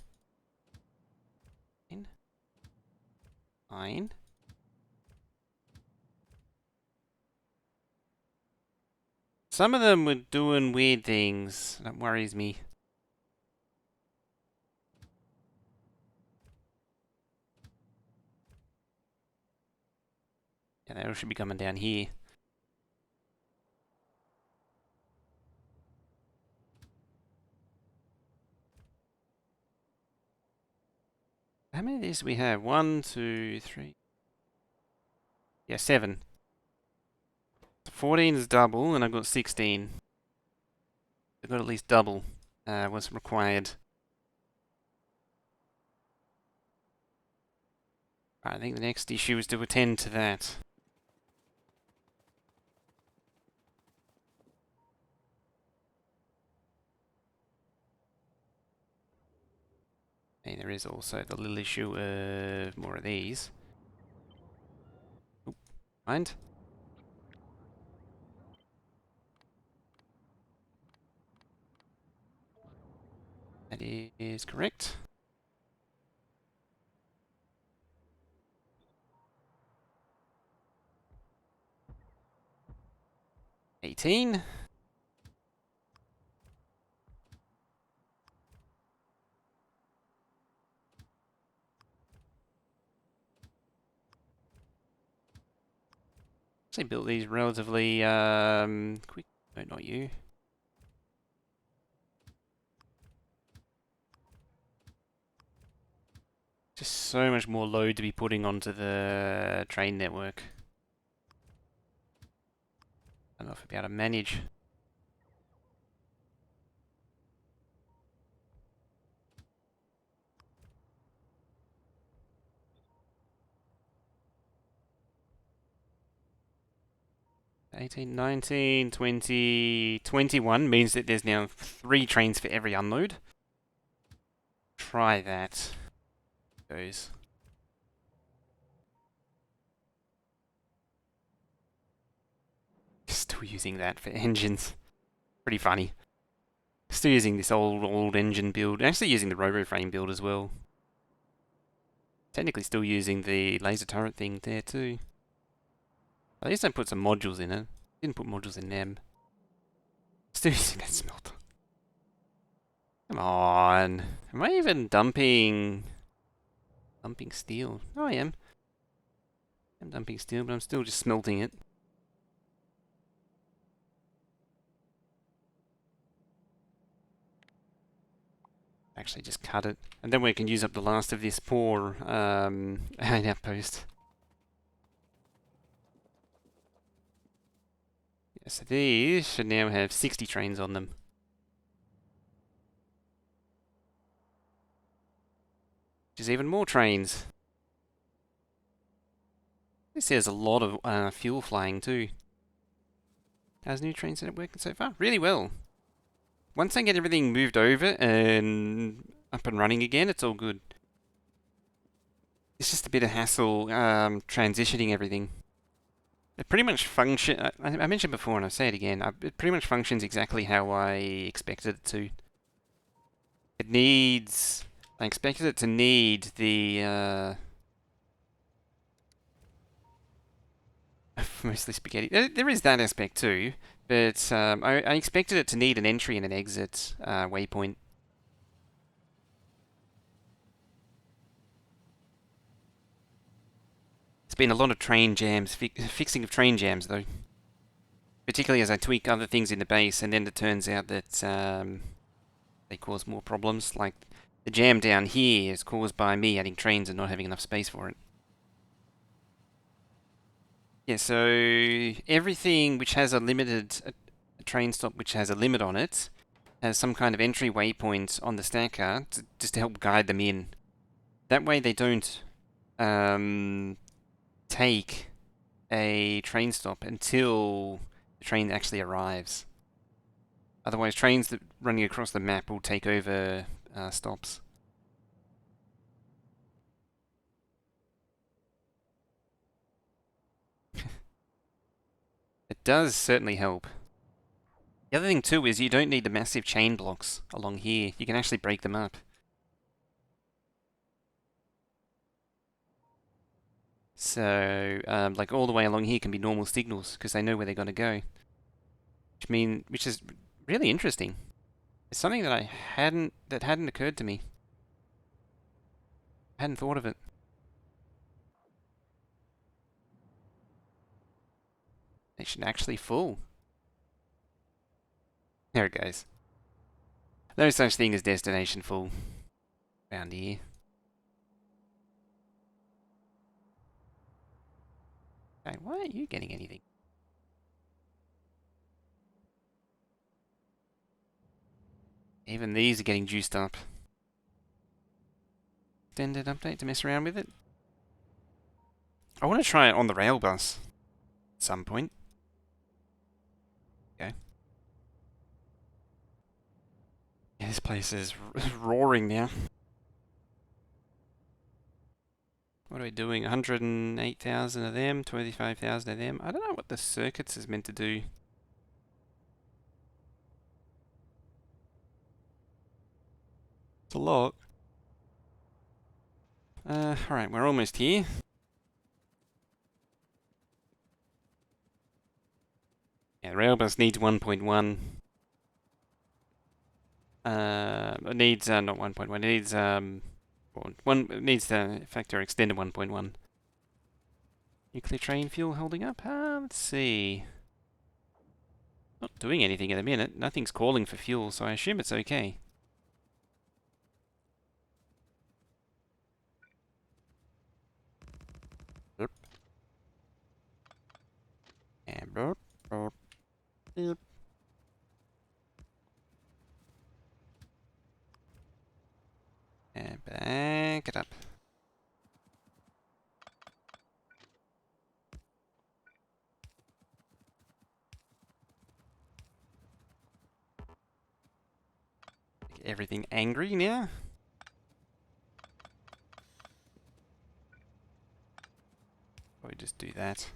Fine. Some of them were doing weird things. That worries me. Yeah, they all should be coming down here. How many of these do we have? 1, 2, 3. Yeah, 7. 14 is double, and I've got 16. I've got at least double what's required. I think the next issue is to attend to that. Hey, there is also the little issue of more of these. Oop, mind? That is correct. $18. Actually built these relatively quick. No, not you. Just so much more load to be putting onto the train network. I don't know if I'll be able to manage. $18, $19, $20, $21 means that there's now 3 trains for every unload. Try that. Goes. Still using that for engines. Pretty funny. Still using this old engine build. Actually using the RoboFrame build as well. Technically still using the laser turret thing there too. At least I put some modules in it. Didn't put modules in them. Still using that smelter. Come on. Am I even dumping... Dumping steel. Oh, I am. I'm dumping steel, but I'm still just smelting it. Actually, just cut it. And then we can use up the last of this poor outpost. Yeah, so these should now have 60 trains on them. Which is even more trains. This has a lot of fuel flying too. How's new train setup working so far? Really well. Once I get everything moved over and up and running again, it's all good. It's just a bit of hassle transitioning everything. It pretty much function. I mentioned before, and I'll say it again. It pretty much functions exactly how I expected it to. It needs. I expected it to need the. Mostly spaghetti. There is that aspect too, but I expected it to need an entry and an exit waypoint. It's been a lot of train jams, fixing of train jams though. Particularly as I tweak other things in the base, and then it turns out that they cause more problems. Like the jam down here is caused by me adding trains and not having enough space for it. Yeah, so everything which has a train stop which has a limit on it has some kind of entry waypoint on the stacker just to help guide them in. That way they don't take a train stop until the train actually arrives. Otherwise, trains that running across the map will take over stops. It does certainly help. The other thing too is you don't need the massive chain blocks along here. You can actually break them up. So, like all the way along here can be normal signals because they know where they're going to go. Which is really interesting. It's something that hadn't occurred to me. I hadn't thought of it. Station actually full. There it goes. No such thing as destination full around here. Okay, why aren't you getting anything? Even these are getting juiced up. Extended update to mess around with it. I want to try it on the rail bus at some point. Okay. Yeah, this place is roaring now. What are we doing? 108,000 of them, 25,000 of them. I don't know what the circuits is meant to do. It's a lot. Alright, we're almost here. Yeah, the rail bus needs 1.1. It needs, not 1.1, it needs, it needs the Factorio extended 1.1. Nuclear train fuel holding up? Let's see. Not doing anything at the minute. Nothing's calling for fuel, so I assume it's okay. Burp. And burp, burp, burp. And back it up. Everything angry now? Probably just do that.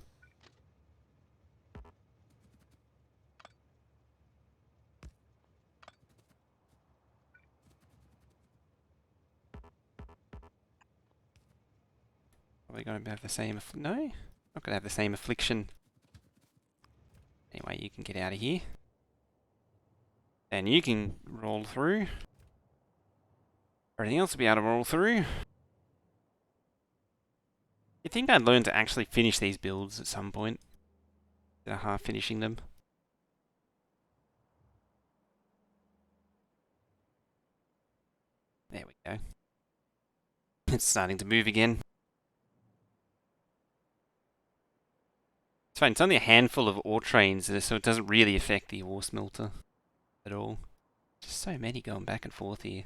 Probably gonna have the same no? Not gonna have the same affliction. Anyway, you can get out of here. And you can roll through. Everything else will be able to roll through. You think I'd learn to actually finish these builds at some point? Instead of half finishing them. There we go. It's starting to move again. It's fine, it's only a handful of ore trains, so it doesn't really affect the ore smelter at all. Just so many going back and forth here.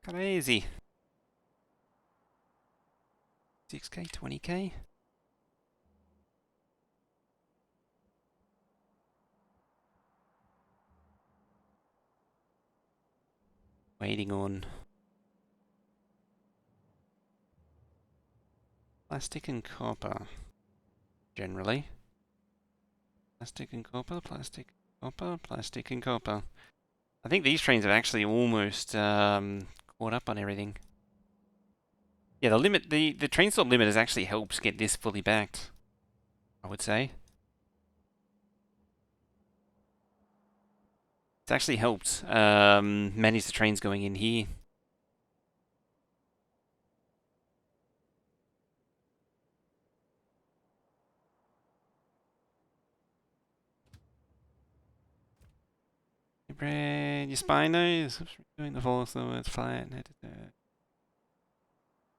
Crazy. 6k, 20k. Waiting on plastic and copper, generally. Plastic and copper, plastic, copper, plastic and copper. I think these trains have actually almost caught up on everything. Yeah, the train stop limit has actually helped get this fully backed, I would say. It's actually helped manage the trains going in here. Your spinos, doing the force, so it's flat.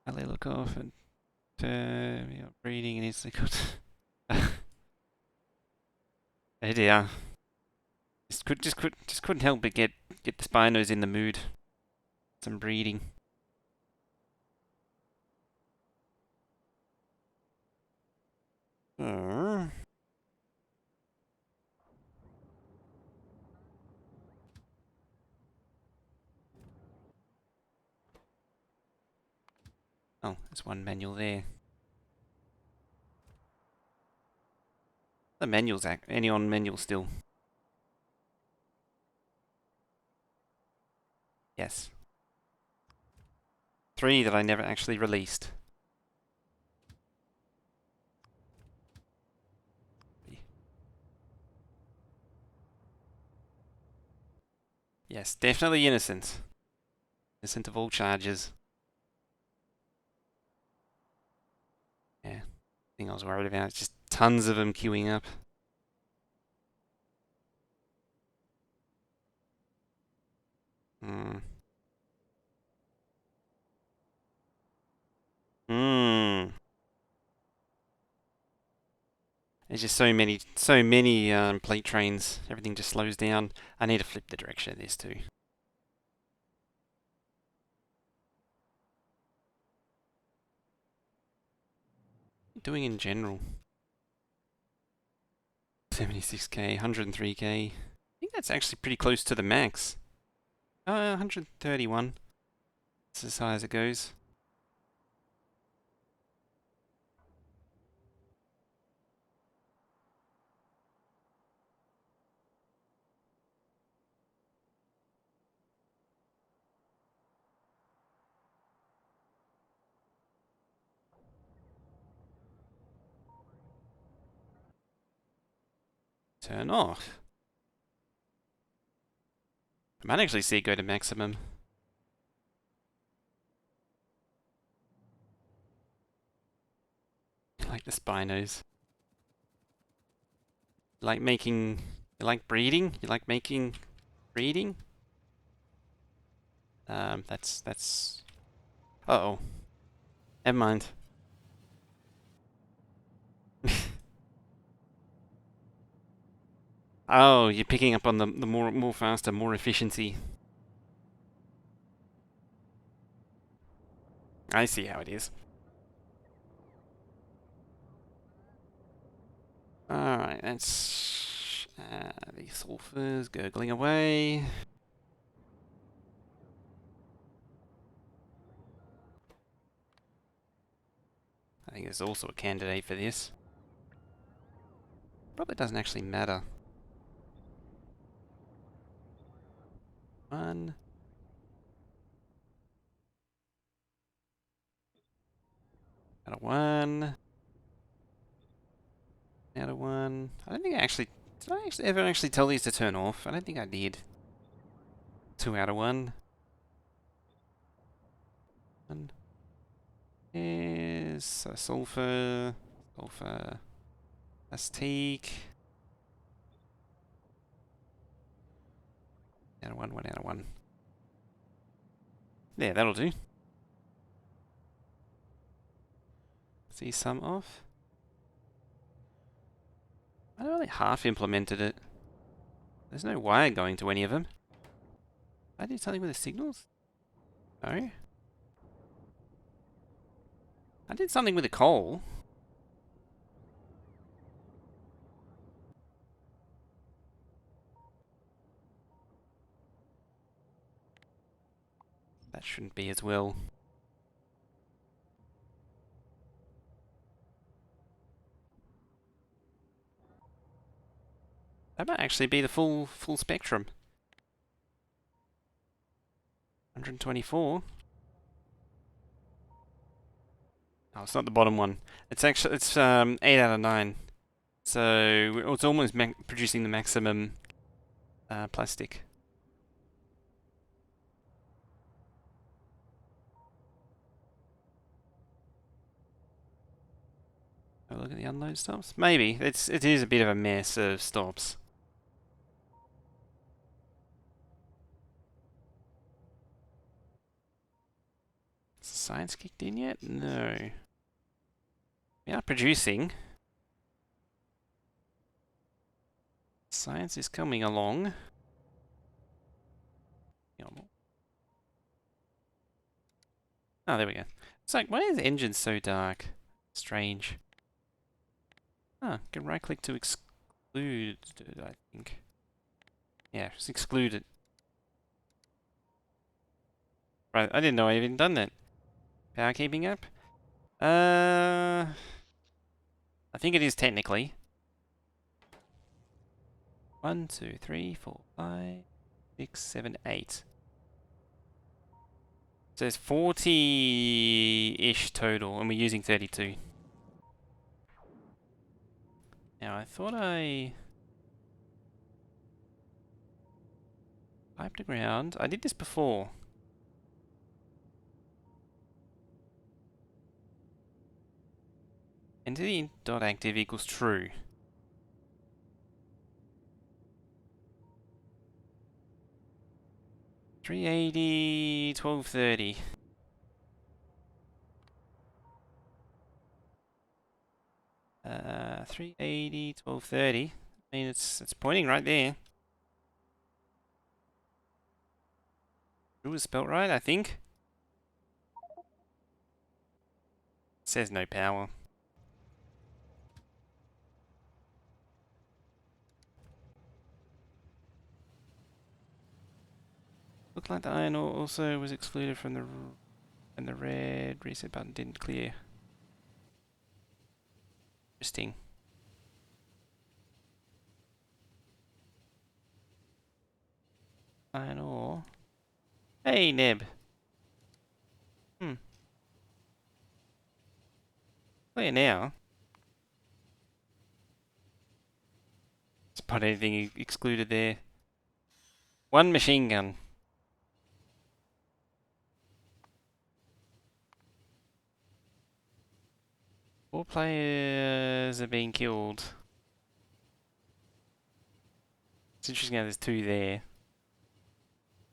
I look off and breeding and it's good. Oh dear. Just couldn't help but get the spinos in the mood. Some breeding. Oh, there's one manual there. The manual's any on manual still. Yes. 3 that I never actually released. Yes, definitely innocent. Innocent of all charges. Yeah. Thing I was worried about. It's just tons of them queuing up. Hmm. Hmm. There's just so many plate trains. Everything just slows down. I need to flip the direction of this too. Doing in general. 76k, 103k. I think that's actually pretty close to the max. 131. That's as high as it goes. Turn off. I might actually see it go to maximum. Like the spinos. You like breeding? You like making breeding? That's. Uh-oh. Never mind. Oh, you're picking up on the more faster, more efficiency. I see how it is. Alright, that's the sulfurs gurgling away. I think there's also a candidate for this. Probably doesn't actually matter. One. Out of one. Out of one. I don't think I actually... Did I actually ever actually tell these to turn off? I don't think I did. 2 out of 1. 1. Is sulfur, acetic. Out of 1, 1 out of 1. Yeah, that'll do. See some off. I only half implemented it. There's no wire going to any of them. I did something with the signals? No. I did something with the coal. That shouldn't be as well. That might actually be the full spectrum. 124. Oh, it's not the bottom one. It's actually 8 out of 9. So it's almost producing the maximum plastic. Oh, look at the unload stops. Maybe it is a bit of a mess of stops. Science kicked in yet? No. We are producing. Science is coming along. Oh, there we go. It's like, why is the engine so dark? Strange. Ah, can right click to exclude, I think. Yeah, just exclude it. Right, I didn't know I even done that. Power keeping up? I think it is technically. 1, 2, 3, 4, 5, 6, 7, 8. So there's 40-ish total, and we're using 32. Now, I thought I piped to ground. I did this before. Entity dot active equals true. $380, $1230. 380, 1230. I mean, it's pointing right there. True is spelt right, I think. It says no power. Looked like the iron ore also was excluded from the and the red reset button didn't clear. Interesting. Iron ore. Hey, Neb. Clear now. Spot anything excluded there. One machine gun. 4 players are being killed. It's interesting how there's 2 there.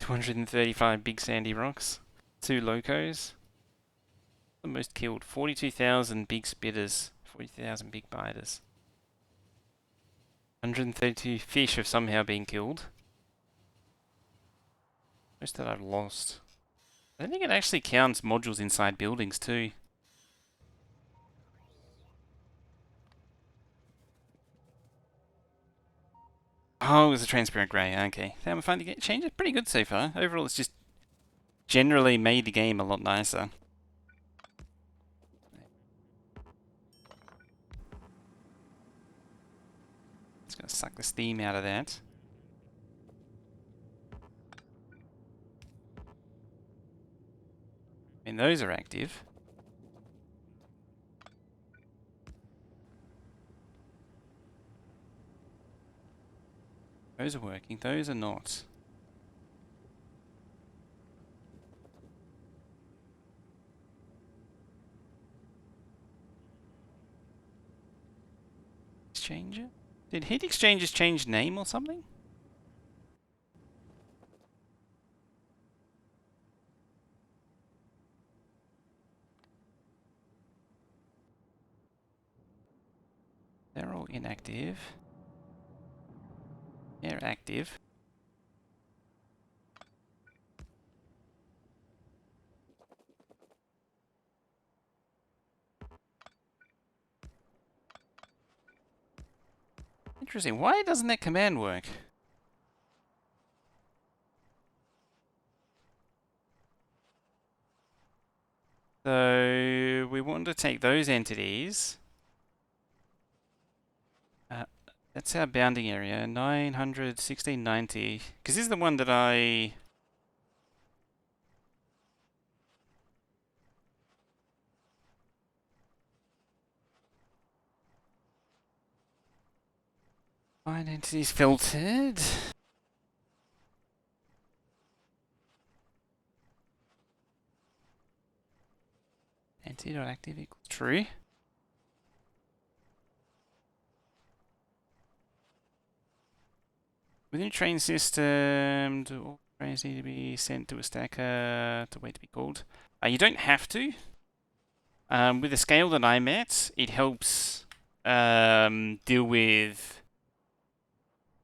235 big sandy rocks. 2 locos. The most killed. 42,000 big spitters. 40,000 big biters. 132 fish have somehow been killed. Most that I've lost. I don't think it actually counts modules inside buildings too. Oh, it was a transparent grey. Okay. I'm finding it changes pretty good so far. Overall, it's just generally made the game a lot nicer. It's going to suck the steam out of that. And those are active. Those are working. Those are not. exchanger? Did heat exchangers change name or something? They're all inactive. They're active. Interesting. Why doesn't that command work? So we want to take those entities. That's our bounding area, 900, 1690. Because this is the one that I... Find entities filtered. Entity.active equals true. Within a train system, do all trains need to be sent to a stacker to wait to be called? You don't have to. With the scale that I'm at, it helps deal with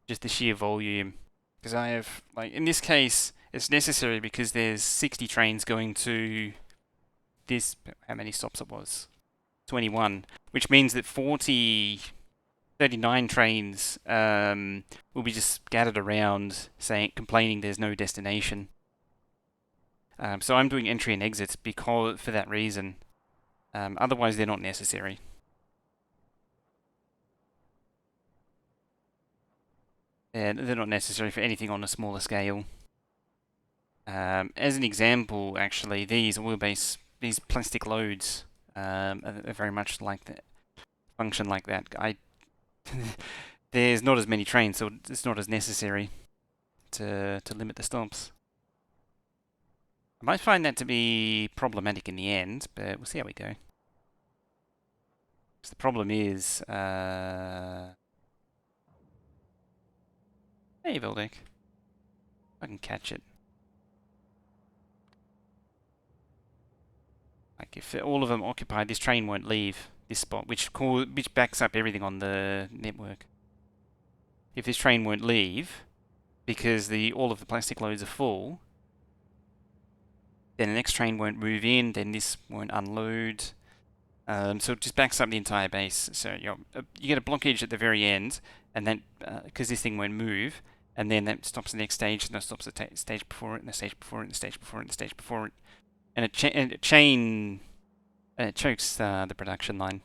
just the sheer volume. Because I have, like, in this case, it's necessary because there's 60 trains going to this, how many stops it was? 21, which means that 39 trains will be just scattered around, complaining there's no destination. So I'm doing entry and exits because for that reason. Otherwise, they're not necessary. And they're not necessary for anything on a smaller scale. As an example, actually, these plastic loads are very much like that. Function like that. There's not as many trains, so it's not as necessary to limit the stops. I might find that to be problematic in the end, but we'll see how we go. The problem is, hey Vildek, I can catch it. Like if all of them occupied, this train won't leave this spot, which backs up everything on the network. If this train won't leave because all of the plastic loads are full, then the next train won't move in, then this won't unload. So it just backs up the entire base. So you get a blockage at the very end, and then because this thing won't move, and then that stops the next stage, and that stops the stage before it, and the stage before it, and the stage before it, and the stage before it, and it chokes the production line.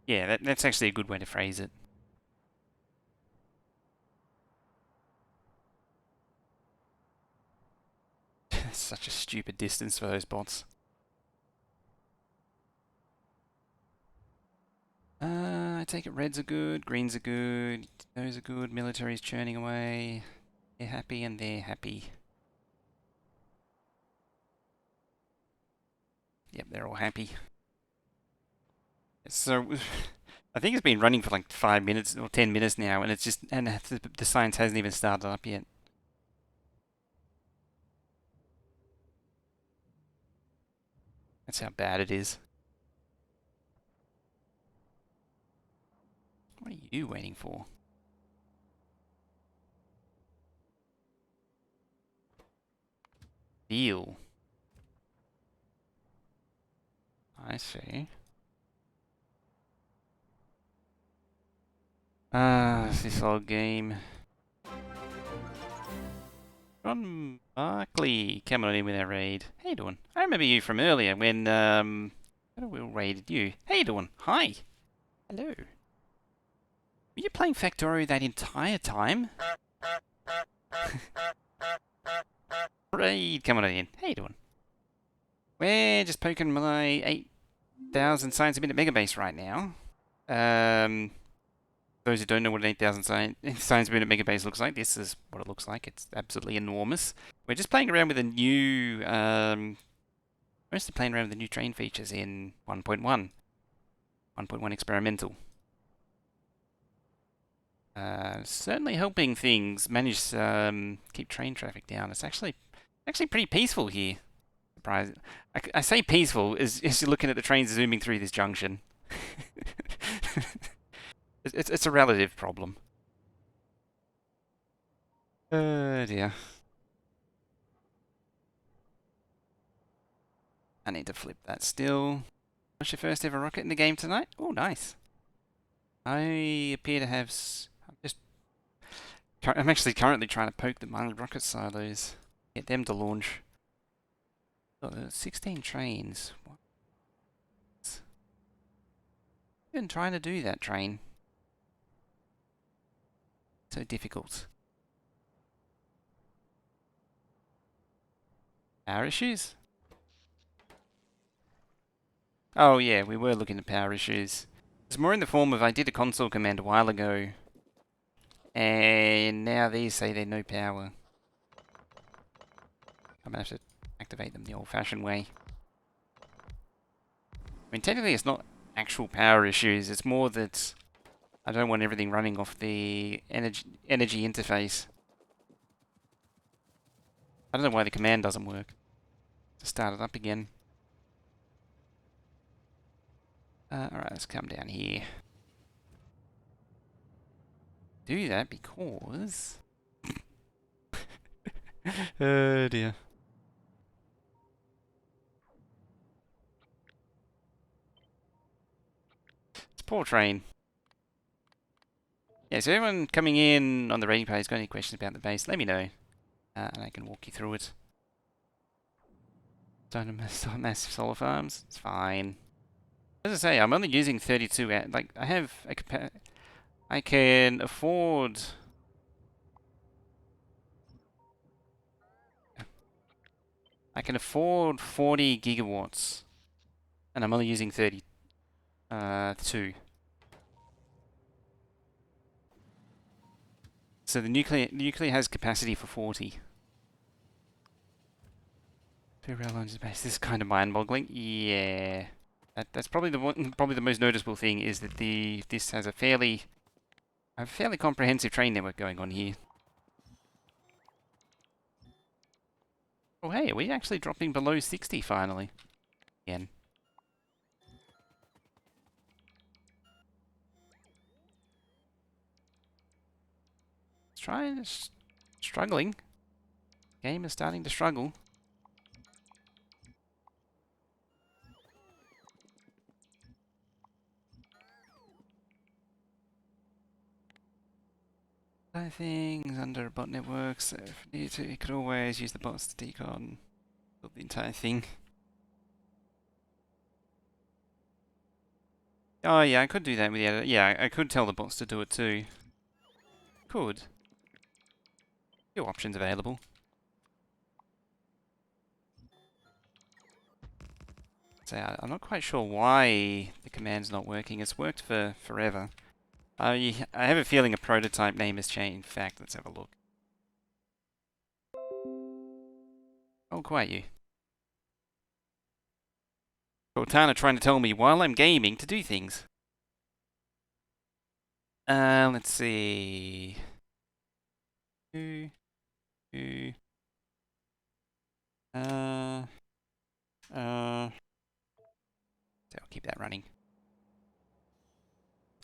Yeah, that's actually a good way to phrase it. Such a stupid distance for those bots. I take it reds are good, greens are good, those are good, military's churning away. They're happy and they're happy. Yep, they're all happy. So, I think it's been running for like 5 minutes or 10 minutes now, and the science hasn't even started up yet. That's how bad it is. What are you waiting for? Deal. I see. This old game. Ron Barkley coming on in with our raid. How you doing? I remember you from earlier when we raided you. How you doing? Hi. Hello. Were you playing Factorio that entire time? Raid coming on in. How you doing? We're just poking my 8,000 science a minute megabase right now. Those who don't know what an 8,000 science per minute megabase looks like, this is what it looks like. It's absolutely enormous. We're just playing around with the new, mostly playing around with the new train features in 1.1. 1.1 experimental. Certainly helping things manage keep train traffic down. It's actually pretty peaceful here. Surprising. I say peaceful as you're looking at the trains zooming through this junction. It's a relative problem. Dear. I need to flip that still. What's your first ever rocket in the game tonight? Oh, nice. I appear to have. I'm actually currently trying to poke the minor rocket silos, get them to launch. Oh, 16 trains. What? Been trying to do that train. So difficult. Power issues? Oh yeah, we were looking at power issues. It's more in the form of I did a console command a while ago, and now these say they're no power. I'm gonna have to activate them the old-fashioned way. I mean, technically it's not actual power issues, it's more that I don't want everything running off the energy interface. I don't know why the command doesn't work. To start it up again. Alright, let's come down here. Do that because... oh dear. It's a poor train. Yeah, so everyone coming in on the rating page, got any questions about the base, let me know. And I can walk you through it. Don't massive solar farms, it's fine. As I say, I'm only using 32, like, I can afford... I can afford 40 gigawatts. And I'm only using 32. So the nuclear has capacity for 40. 2 rail lines base. This is kind of mind-boggling. Yeah, that's probably the most noticeable thing is that this has a fairly comprehensive train network going on here. Oh hey, are we actually dropping below 60 finally? Again. Let's try struggling. Game is starting to struggle. Things under bot networks. So if you need to, you could always use the bots to decon build the entire thing. Oh yeah, I could do that with the editor. Yeah, I could tell the bots to do it too. Could. Few options available. So I'm not quite sure why the command's not working. It's worked for forever. I have a feeling a prototype name has changed. In fact, let's have a look. Oh, quiet you. Cortana trying to tell me while I'm gaming to do things. Let's see. So I'll keep that running.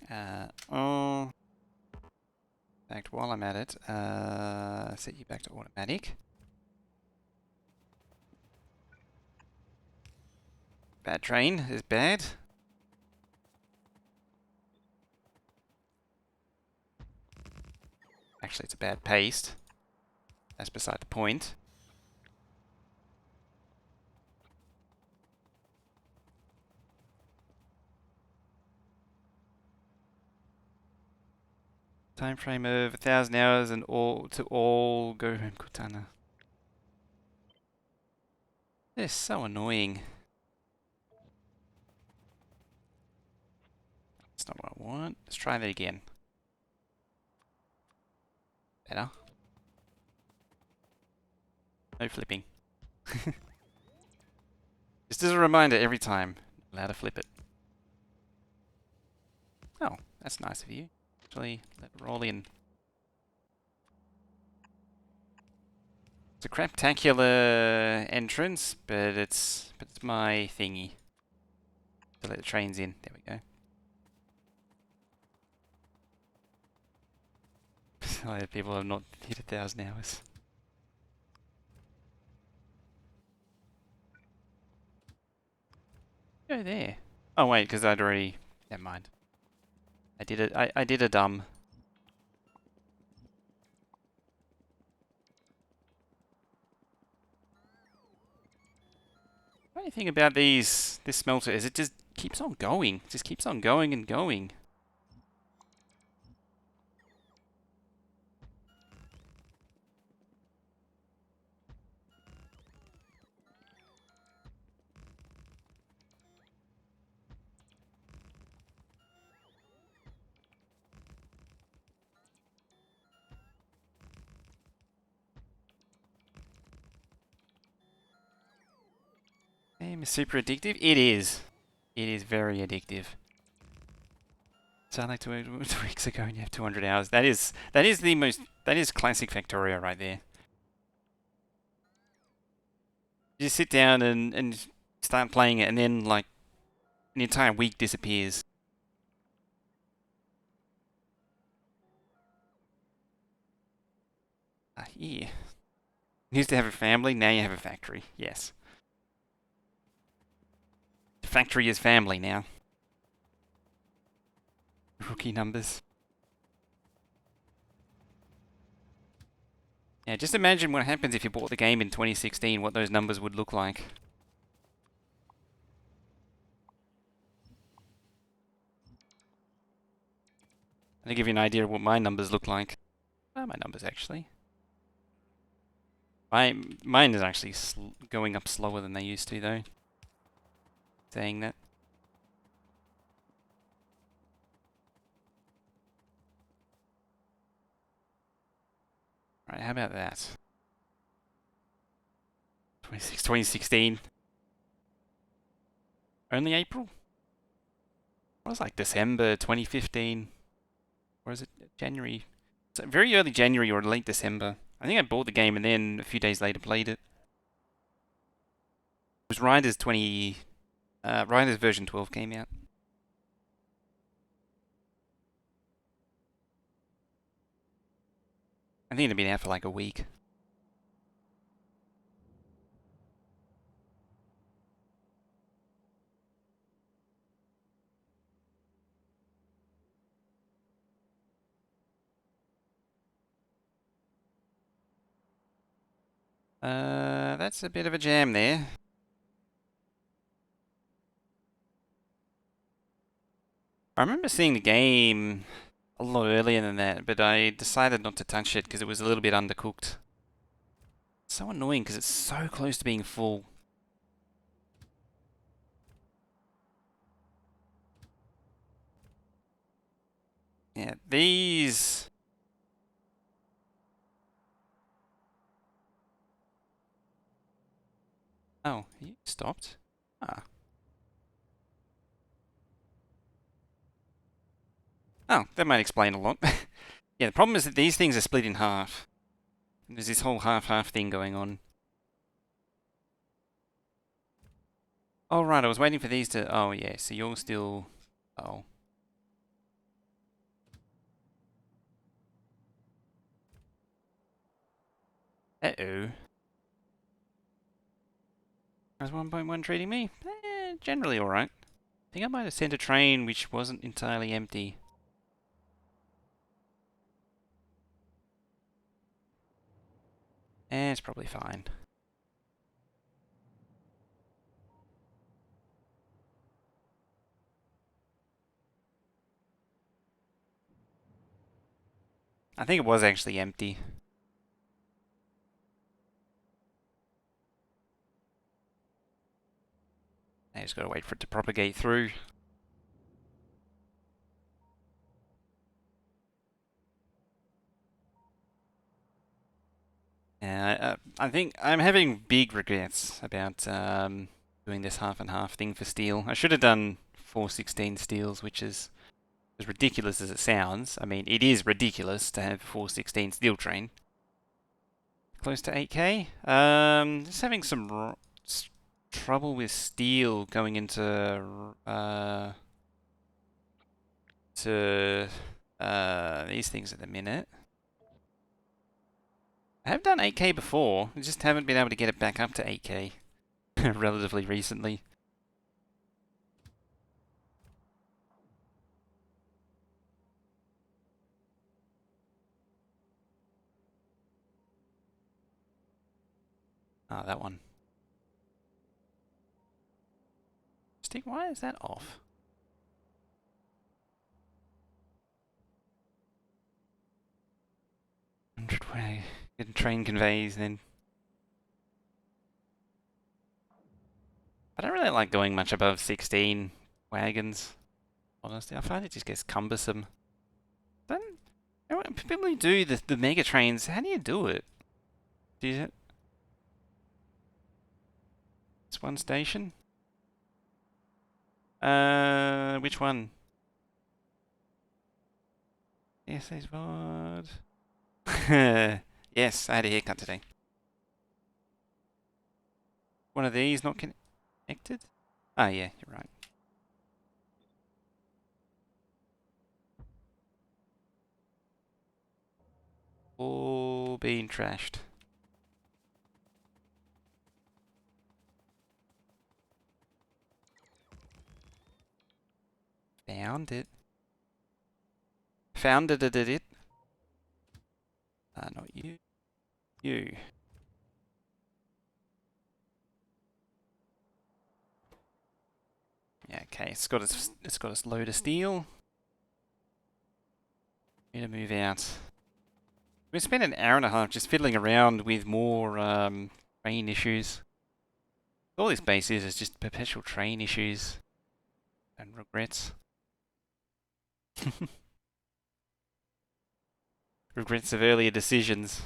In fact, while I'm at it, set you back to automatic. Bad train is bad. Actually, it's a bad paste. That's beside the point. Time frame of 1,000 hours and all go home, Cortana. They're so annoying. That's not what I want. Let's try that again. Better. No flipping. Just as a reminder every time, allowed to flip it. Oh, that's nice of you. Actually, let it roll in. It's a craptacular entrance, but it's my thingy to let the trains in. There we go. A lot of people have not hit 1,000 hours. Go there. Oh wait, because I'd already. Never mind. I did it. I did a dumb. What do you think about this smelter is it just keeps on going. It just keeps on going and going. Game is super addictive. It is. It is very addictive. So like 2 weeks ago and you have 200 hours. That is classic Factorio right there. You just sit down and start playing it and then like an entire week disappears. Yeah. You used to have a family, now you have a factory. Yes. The factory is family now. Rookie numbers. Yeah, just imagine what happens if you bought the game in 2016, what those numbers would look like. To give you an idea of what my numbers look like. My numbers actually. Mine is actually going up slower than they used to though. Saying that. Right, how about that? 2016. Only April? It was like December 2015. Or is it January? So very early January or late December. I think I bought the game and then a few days later played it. It was Riders version 12 came out. I think it'd been out for like a week. That's a bit of a jam there. I remember seeing the game a lot earlier than that, but I decided not to touch it because it was a little bit undercooked. It's so annoying because it's so close to being full. Yeah, these... Oh, you stopped? Ah. Oh, that might explain a lot. Yeah, the problem is that these things are split in half. There's this whole half-half thing going on. Oh, right, I was waiting for these to... Oh, yeah, so you're still... Oh. Uh-oh. How's 1.1 treating me? Generally alright. I think I might have sent a train which wasn't entirely empty. It's probably fine. I think it was actually empty. I just gotta wait for it to propagate through. Yeah, I think I'm having big regrets about doing this half and half thing for steel. I should have done 416 steels, which is As ridiculous as it sounds, I mean, it is ridiculous to have a 416 steel train. Close to 8k. Just having some trouble with steel going into these things at the minute. I have done 8k before, I just haven't been able to get it back up to 8k relatively recently. Ah, that one. Stick, why is that off? 100 way. Getting train conveys then. I don't really like going much above 16 wagons. Honestly, I find it just gets cumbersome. Then, people who do the mega trains, how do you do it? Do you... It's one station? Which one? Yes, there's what? Yes, I had a haircut today. One of these not connected? Ah, yeah, you're right. All being trashed. Found it. Found it. Not you. You. Yeah, okay, it's got its load of steel. Need to move out. We spent an hour and a half just fiddling around with more train issues. All this base is just perpetual train issues and regrets. Regrets of earlier decisions.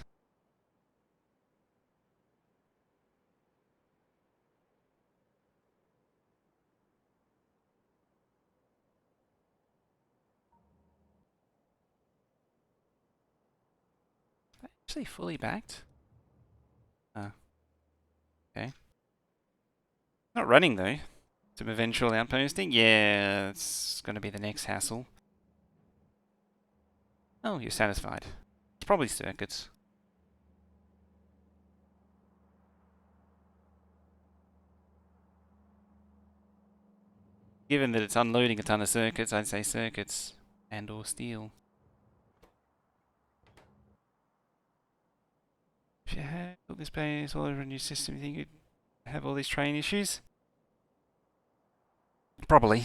Actually fully backed? Oh. Okay. Not running though. Some eventual outposting? Yeah, it's gonna be the next hassle. Oh, you're satisfied. It's probably circuits. Given that it's unloading a ton of circuits, I'd say circuits and or steel. If you had all this base all over a new system, you think you'd have all these train issues? Probably.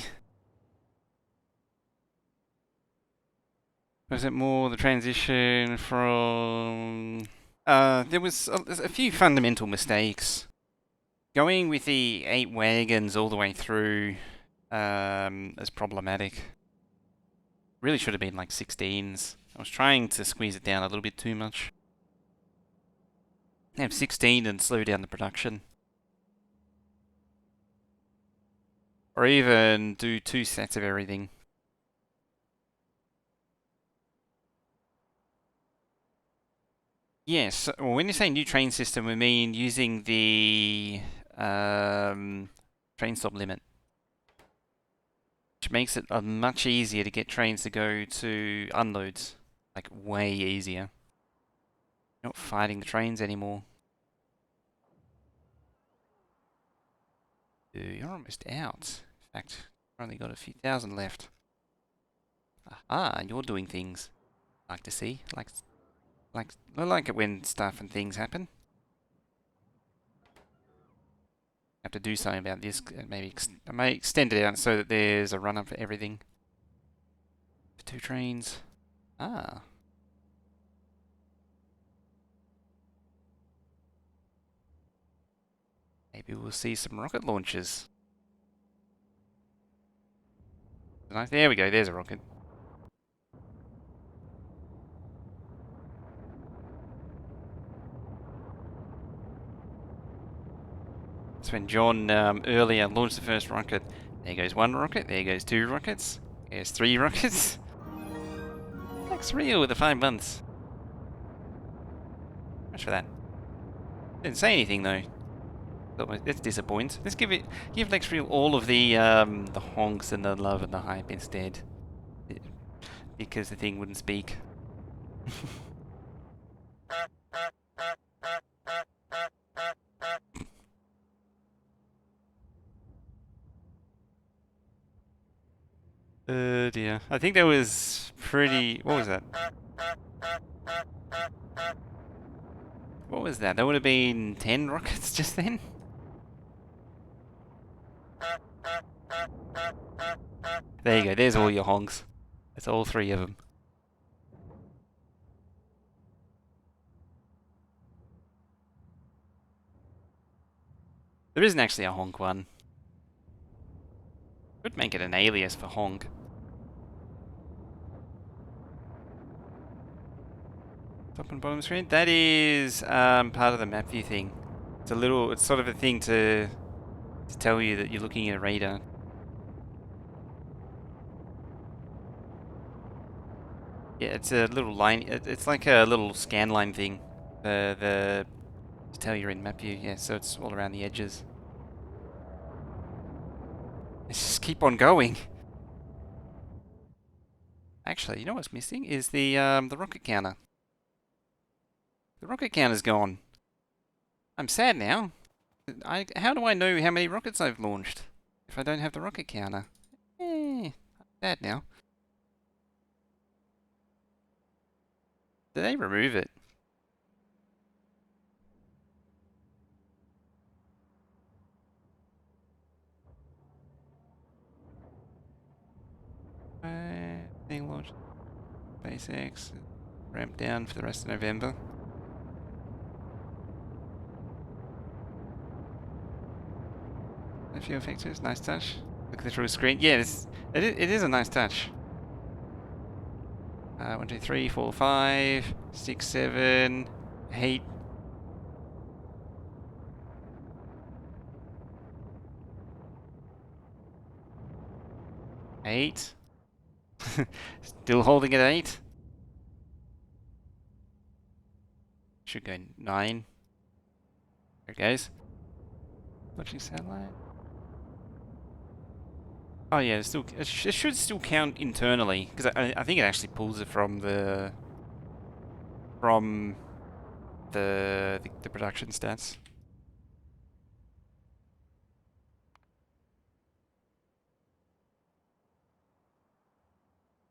Was it more the transition from... there was a few fundamental mistakes. Going with the 8 wagons all the way through is problematic. Really should have been like 16s. I was trying to squeeze it down a little bit too much. Have 16 and slow down the production. Or even do 2 sets of everything. Yes, well, when you say new train system, we mean using the train stop limit, which makes it much easier to get trains to go to unloads, like way easier. You're not fighting the trains anymore. You're almost out. In fact, you've only got a few thousand left. Aha, you're doing things. Like to see, I like it when stuff and things happen. Have to do something about this. Maybe I may extend it out so that there's a run up for everything. For 2 trains. Ah. Maybe we'll see some rocket launches. There we go, there's a rocket. That's when John earlier launched the first rocket. There goes 1 rocket, there goes 2 rockets. There's 3 rockets. Looks real with the 5 months. Much for that. Didn't say anything though. That's disappointing. Let's give Lex Real all of the honks and the love and the hype instead. Because the thing wouldn't speak. Dear. I think that was pretty... What was that? What was that? That would have been 10 rockets just then? There you go. There's all your honks. That's all 3 of them. There isn't actually a honk one. Could make it an alias for honk. Top and bottom screen. That is part of the map view thing. It's sort of a thing to tell you that you're looking at a radar. Yeah, it's a little line. It's like a little scan line thing. To tell you're in map view. Yeah, so it's all around the edges. Let's just keep on going. Actually, you know what's missing is the rocket counter. The rocket counter's gone. I'm sad now. How do I know how many rockets I've launched if I don't have the rocket counter? I'm sad now. Did they remove it? Thing launched. SpaceX. Ramp down for the rest of November. A few effects, nice touch. Look at the true screen. Yeah, it is a nice touch. 1, 2, 3, 4, 5, 6, 7, 8. Eight. Still holding at 8. Should go 9. There it goes. Watching satellite. Oh yeah, it should still count internally because I think it actually pulls it from the production stats.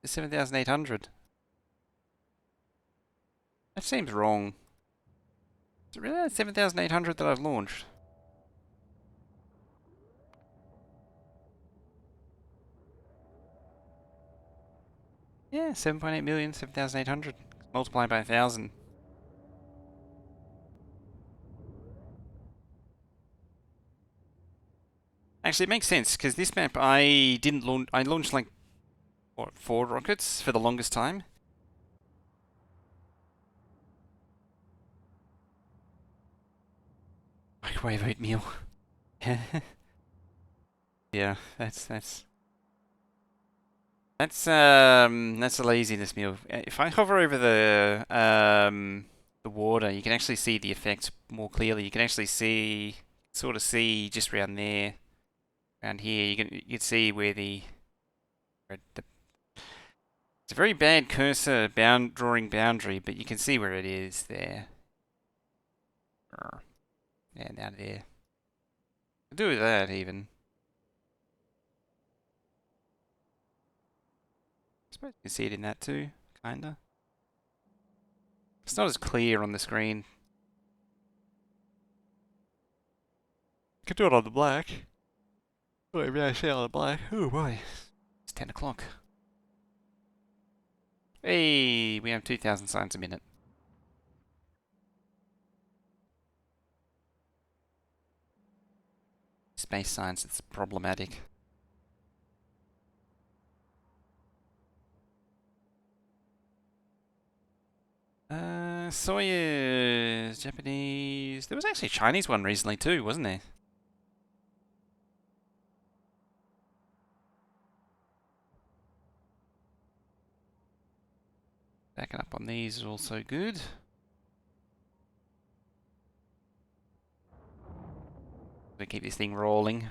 It's 7,800. That seems wrong. Is it really 7,800 that I've launched? Yeah, 7.8 million, 7,800. Multiplied by 1,000. Actually, it makes sense, because this map I didn't launch... I launched like, what, 4 rockets for the longest time? Microwave oatmeal. Yeah, that's a laziness meal. If I hover over the water, you can actually see the effects more clearly. You can actually sort of see just around there, around here. You can see where it's a very bad cursor drawing boundary, but you can see where it is there. Yeah, down there. I'll do that even. I suppose you can see it in that too, kinda. It's not as clear on the screen. Could do it on the black. Oh, maybe I see it on the black. Oh boy. It's 10 o'clock. Hey, we have 2,000 signs a minute. Space science, it's problematic. Soyuz, Japanese. There was actually a Chinese one recently too, wasn't there? Backing up on these is also good. We keep this thing rolling.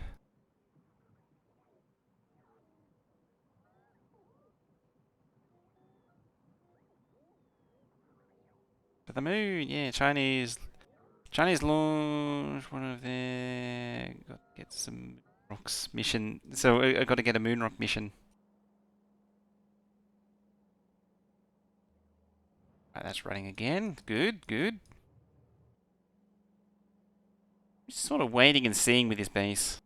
To the moon, yeah, Chinese launch one of their... Got to get some rocks mission. So I got to get a moon rock mission. Right, that's running again. Good, good. Just sort of waiting and seeing with this base.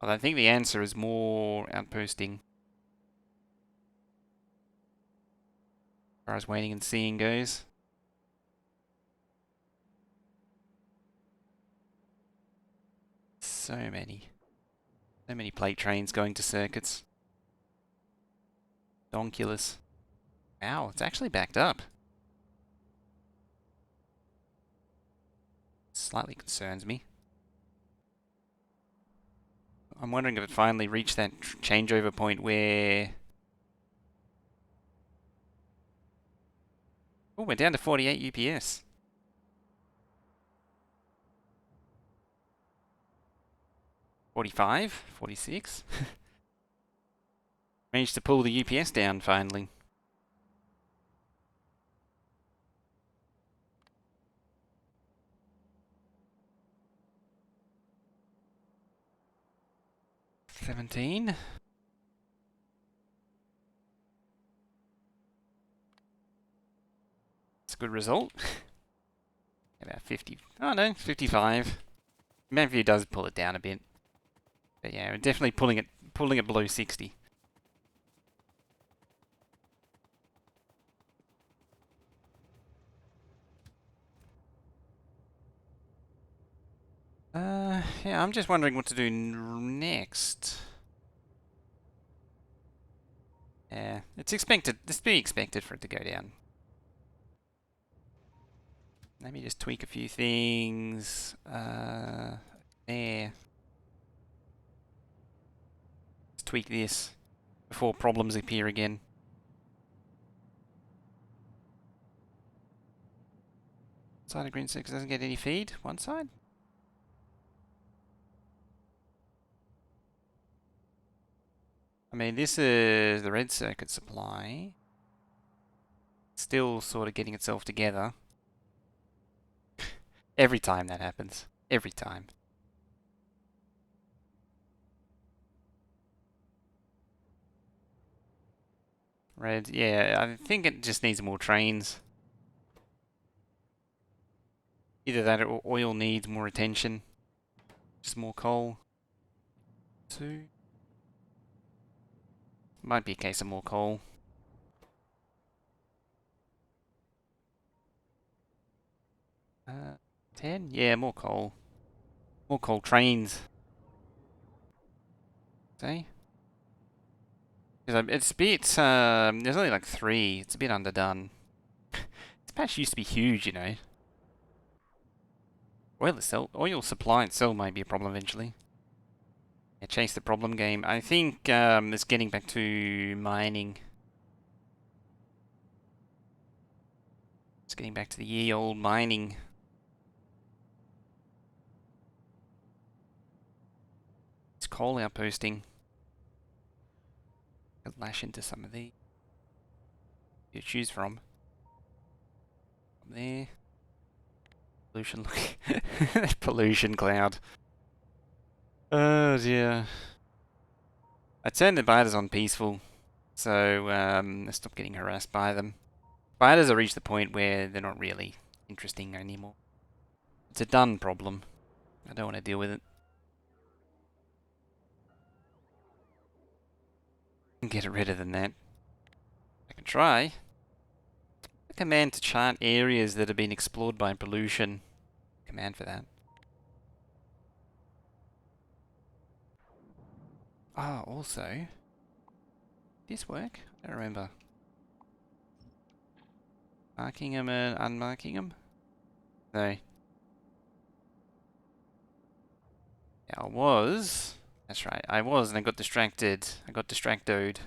Well, I think the answer is more outposting. As far as waiting and seeing goes. So many. So many plate trains going to circuits. Donkulous. Wow, it's actually backed up. Slightly concerns me. I'm wondering if it finally reached that changeover point where... Oh, we're down to 48 UPS. 45? 46? Managed to pull the UPS down finally. $17. It's a good result. About 50. Oh no, 55. Maybe it does pull it down a bit. But yeah, we're definitely pulling it below 60. Yeah, I'm just wondering what to do next. Yeah, it's to be expected for it to go down. Let me just tweak a few things. There. Let's tweak this before problems appear again. Side of green circuit doesn't get any feed. One side. I mean, this is the red circuit supply. Still sort of getting itself together. Every time that happens. Every time. Red, yeah, I think it just needs more trains. Either that or oil needs more attention. Just more coal. 2. Might be a case of more coal. 10? Yeah, more coal. More coal trains. See? Because it's a bit, there's only like 3. It's a bit underdone. This patch used to be huge, you know. Oil supply itself might be a problem eventually. Yeah, chase the problem game. I think it's getting back to mining. It's getting back to the ye old mining. It's coal outposting. I'll lash into some of these. You choose from. There. Pollution, look. Pollution cloud. Oh dear. I turned the spiders on peaceful, so I stopped getting harassed by them. Spiders have reached the point where they're not really interesting anymore. It's a done problem. I don't want to deal with it. Get rid than that. I can try. A command to chart areas that have been explored by pollution. Command for that. Ah, also. This work? I don't remember. Marking them and unmarking them? No. Yeah, I was. That's right. I was and I got distracted. I got distracted.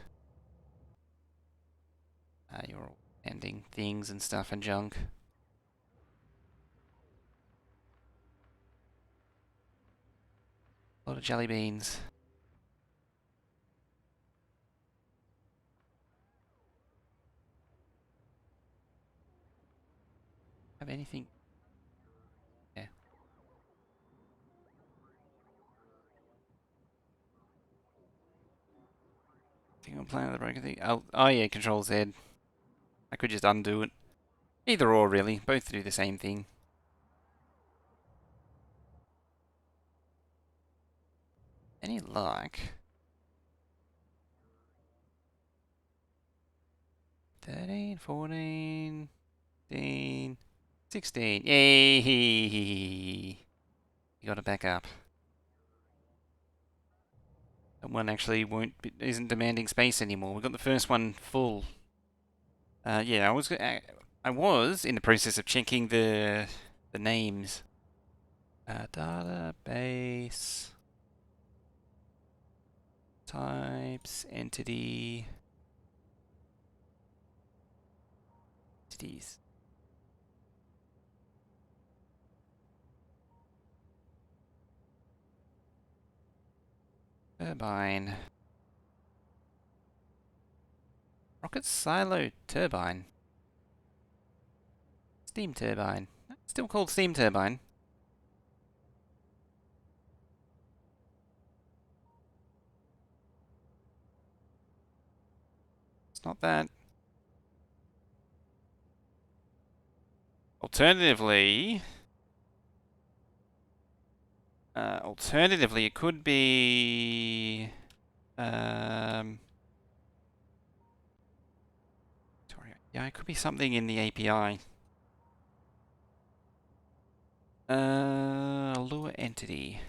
You're all ending things and stuff and junk. A lot of jelly beans. Have anything? Yeah. Think I'm playing the broken thing. Oh yeah, Control Z. I could just undo it. Either or, really. Both do the same thing. Any luck? 13, 14, 15, 16. Yay! You got it back up. That one actually isn't demanding space anymore. We got the first one full. Yeah, I was in the process of checking the names. Database types entities. Turbine. Rocket silo turbine. Steam turbine. Still called steam turbine. It's not that. Alternatively, it could be. Sorry, yeah, it could be something in the API. Lure entity.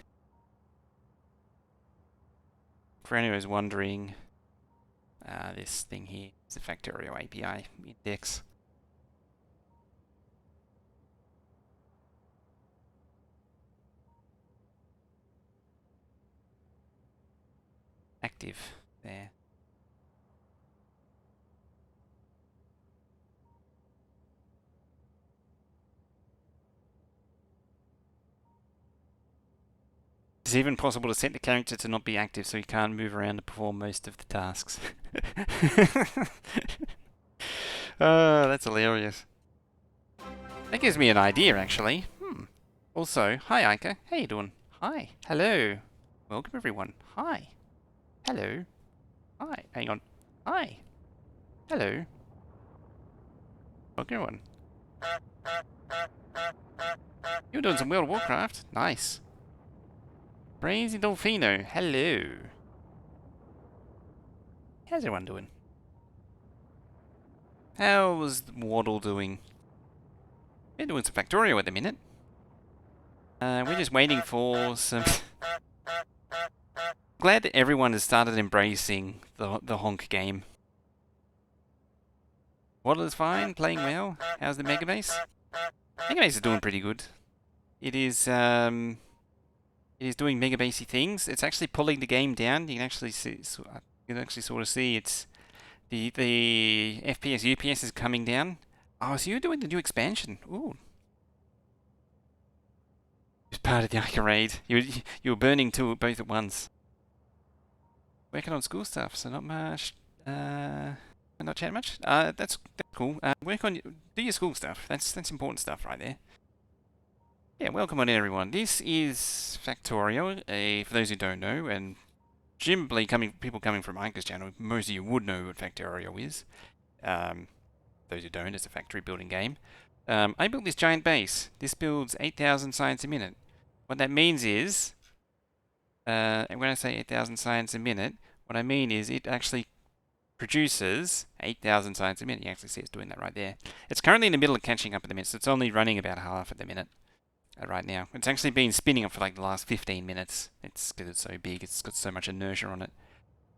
For anyone who's wondering, this thing here is the Factorio API index. Active there. It's even possible to set the character to not be active so he can't move around to perform most of the tasks. Oh, that's hilarious. That gives me an idea, actually. Also, hi Ica. How you doing? Hi. Hello. Welcome everyone. Hi. Hello. Hi. Hang on. Hi. Hello. Welcome everyone. You're doing some World of Warcraft. Nice. Crazy Dolphino. Hello. How's everyone doing? How's Waddle doing? We're doing some Factorio at the minute. We're just waiting for some... Glad that everyone has started embracing the honk game. Waddle is fine, playing well. How's the Megabase? Megabase is doing pretty good. It is doing Megabasey things. It's actually pulling the game down. You can actually see, sort of see it's the FPS UPS is coming down. Oh, so you're doing the new expansion? Ooh. It's part of the Ica raid. You were burning two both at once. Working on school stuff, so not much. Not chat much. That's cool. Do your school stuff. That's important stuff right there. Yeah, welcome on in everyone. This is Factorio. For those who don't know, and presumably people coming from Ica's channel, most of you would know what Factorio is. Those who don't, it's a factory building game. I built this giant base. This builds 8,000 science a minute. What that means is, and when I say 8,000 science a minute, what I mean is it actually produces 8,000 science a minute. You actually see it's doing that right there. It's currently in the middle of catching up at the minute, so it's only running about half at the minute right now. It's actually been spinning up for like the last 15 minutes. It's because it's so big, it's got so much inertia on it.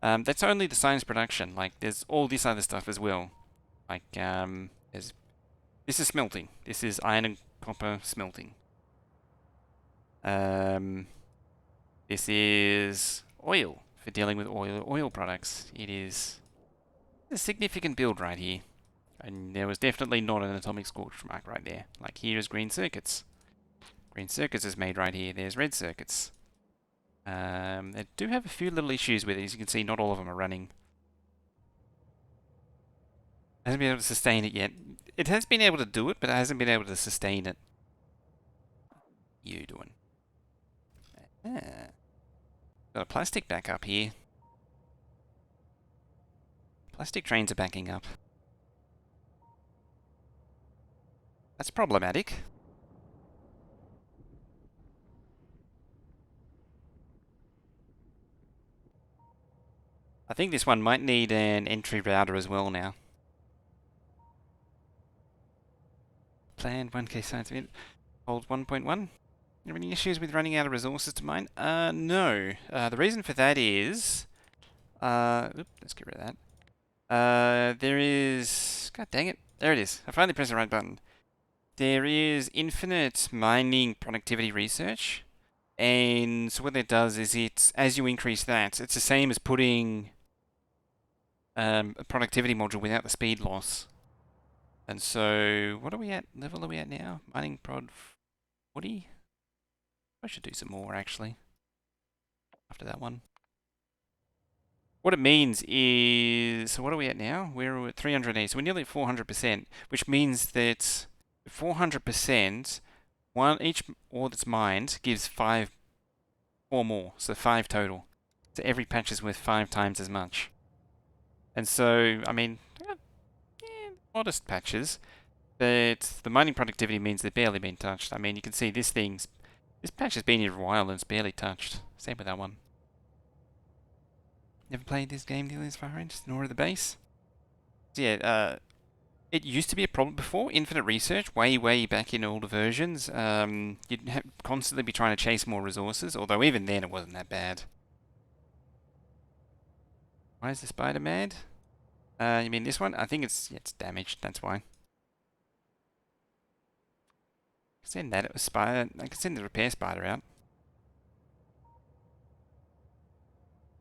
That's only the science production. Like, there's all this other stuff as well. Like, this is smelting. This is iron and copper smelting. This is oil for dealing with oil products. It is a significant build right here. And there was definitely not an atomic scorch mark right there. Like, here is green circuits. Green circuits is made right here. There's red circuits. They do have a few little issues with it. As you can see, not all of them are running. Hasn't been able to sustain it yet. It has been able to do it, but it hasn't been able to sustain it. You doing? Got a plastic backup here. Plastic trains are backing up. That's problematic. I think this one might need an entry router as well now. Planned 1K science event. Hold 1.1. Have any issues with running out of resources to mine? No. The reason for that is... let's get rid of that. There is... God dang it. There it is. I finally pressed the right button. There is infinite mining productivity research. And so what that does is it's, as you increase that, it's the same as putting a productivity module without the speed loss. And so, what are we at? Level are we at now? Mining prod 40? I should do some more actually. After that one. What it means is, so what are we at now? We're at 380, so we're nearly at 400%, which means that 400%, each ore that's mined gives 4 more, so 5 total. So every patch is worth 5 times as much. And so, I mean, modest patches, but the mining productivity means they've barely been touched. I mean, you can see this patch has been here for a while and it's barely touched. Same with that one. Never played this game nearly as far in, nor the base. So yeah, it used to be a problem before. Infinite research, way back in older versions. You'd constantly be trying to chase more resources, although even then it wasn't that bad. Why is the spider mad? You mean this one? I think it's damaged, that's why. Send that spider. I can send the repair spider out.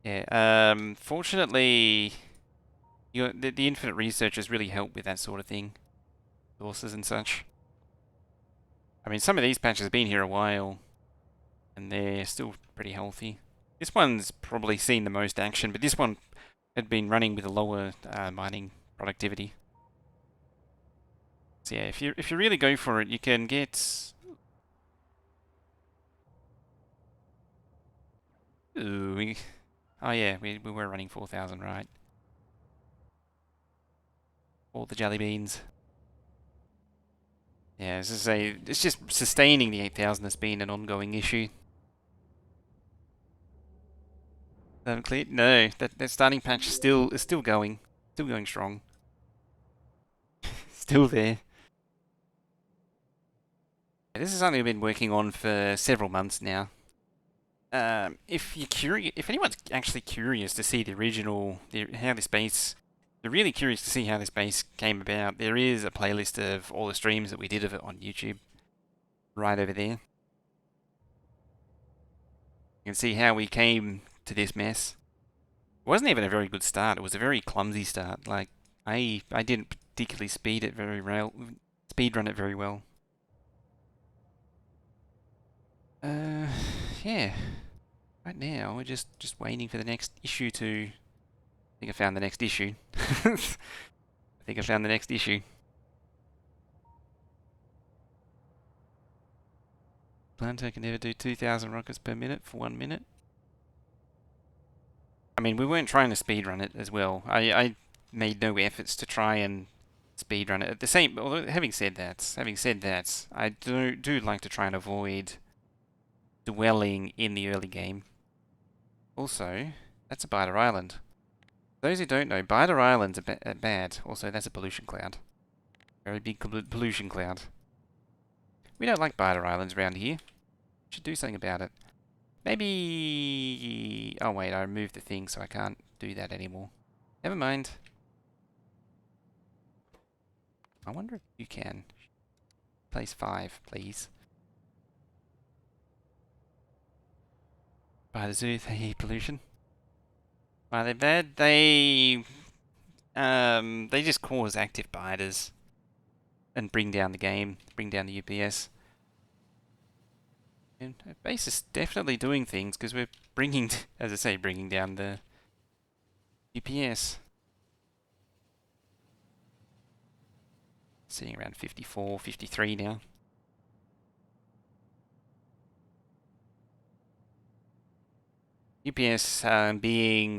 Yeah. Fortunately, the infinite researchers really help with that sort of thing, sources and such. I mean, some of these patches have been here a while, and they're still pretty healthy. This one's probably seen the most action, but this one had been running with a lower mining productivity. So yeah, if you really go for it, you can get. Ooh, oh yeah, we were running 4,000, right? All the jelly beans. Yeah, as I say, it's just sustaining the 8,000 has been an ongoing issue. Haven't cleared? No, that starting patch is still going strong, still there. Yeah, this is something I've been working on for several months now. If you're curious, if anyone's actually curious to see the original, how this base, they're really curious to see how this base came about. There is a playlist of all the streams that we did of it on YouTube, right over there. You can see how we came to this mess. It wasn't even a very good start. It was a very clumsy start. Like I didn't particularly speed run it very well. Yeah. Right now we're just waiting for the next issue to. I think I found the next issue. I think I found the next issue. Planter can never do 2,000 rockets per minute for 1 minute. I mean, we weren't trying to speedrun it as well. I made no efforts to try and speedrun it. At the same, although having said that, I do like to try and avoid dwelling in the early game. Also, that's a Biter Island. Those who don't know, Biter Islands are bad. Also, that's a pollution cloud. Very big pollution cloud. We don't like Biter Islands around here. Should do something about it. Maybe... Oh wait, I removed the thing so I can't do that anymore. Never mind. I wonder if you can. Place 5, please. By the zoo, they pollution. Why are they bad? They They just cause active biters and bring down the game, bring down the UPS. And base is definitely doing things because we're bringing, as I say, bringing down the UPS. Sitting around 54, 53 now. UPS being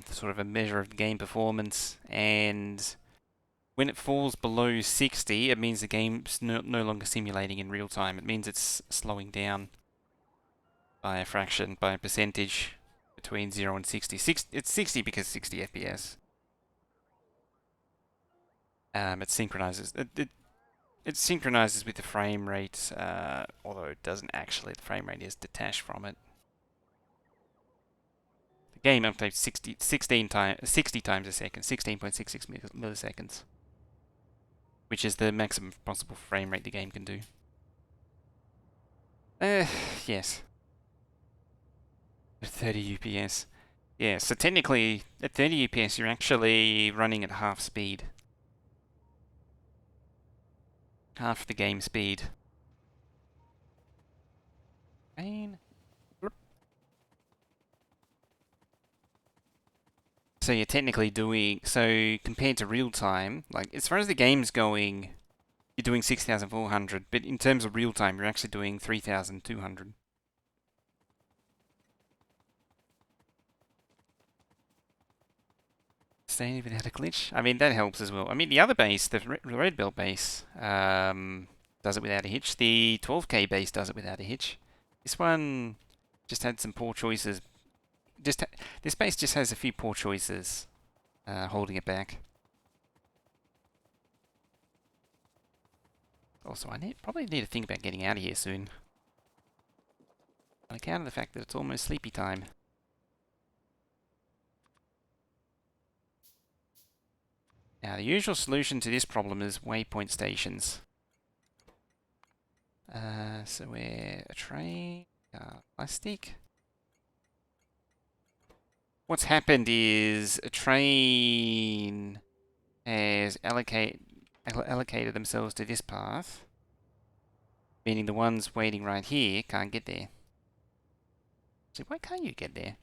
sort of a measure of the game performance, and when it falls below 60, it means the game's no longer simulating in real time. It means it's slowing down by a fraction, by a percentage between 0 and 60. It's 60 because 60 FPS. It synchronizes. It synchronizes with the frame rate, although it doesn't actually. The frame rate is detached from it. The game updates 60 times a second, 16.66 milliseconds, which is the maximum possible frame rate the game can do. Yes. 30 UPS. Yeah, so technically, at 30 UPS, you're actually running at half speed. Half the game speed. Rain. So you're technically doing, so compared to real time, like as far as the game's going, you're doing 6,400, but in terms of real time, you're actually doing 3,200. Staying without a glitch? I mean, that helps as well. I mean, the other base, the Red Belt base, does it without a hitch. The 12K base does it without a hitch. This one just had some poor choices. This base just has a few poor choices holding it back. Also, I probably need to think about getting out of here soon. On account of the fact that it's almost sleepy time. Now, the usual solution to this problem is waypoint stations. So we're a train, plastic. What's happened is a train has allocated themselves to this path, meaning the ones waiting right here can't get there. So why can't you get there?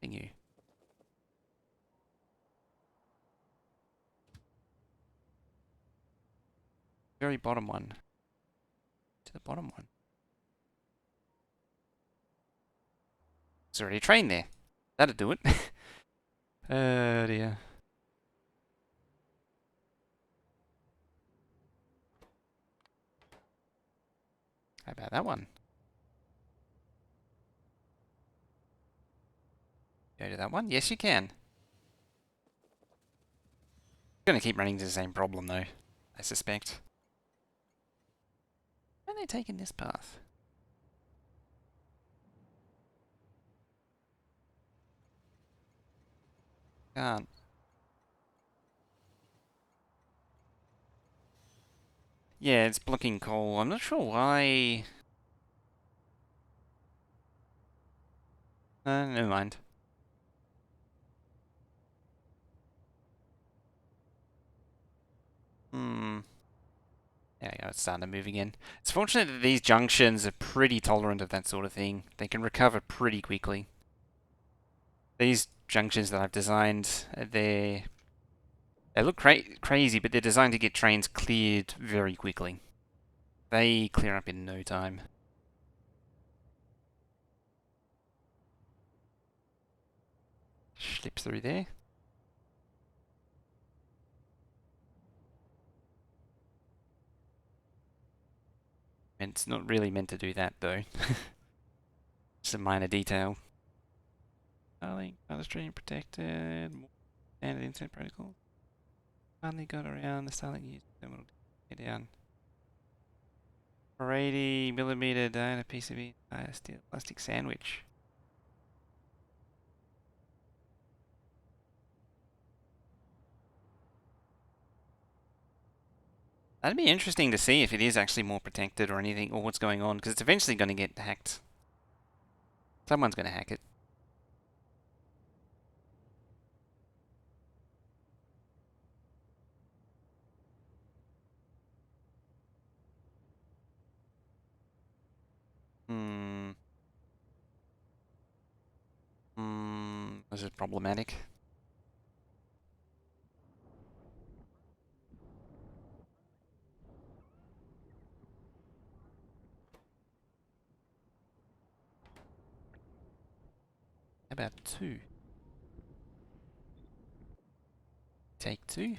Thank you. Very bottom one. To the bottom one. There's already a train there. That'll do it. Oh dear. How about that one? Go to that one? Yes, you can. Gonna keep running into the same problem though, I suspect. Why are they taking this path? Can't. Yeah, it's blocking coal. I'm not sure why. Never mind. There we go, it's starting to move again. It's fortunate that these junctions are pretty tolerant of that sort of thing. They can recover pretty quickly. These junctions that I've designed, they look crazy, but they're designed to get trains cleared very quickly. They clear up in no time. Slip through there. And it's not really meant to do that though. Just a minor detail. Starlink, other stream protected, more standard internet protocol. Finally got around the Starlink user terminal to get down. 480mm diameter PCB steel plastic sandwich. That'd be interesting to see if it is actually more protected or anything, or what's going on, because it's eventually going to get hacked. Someone's going to hack it. This is problematic. How about 2? Take 2.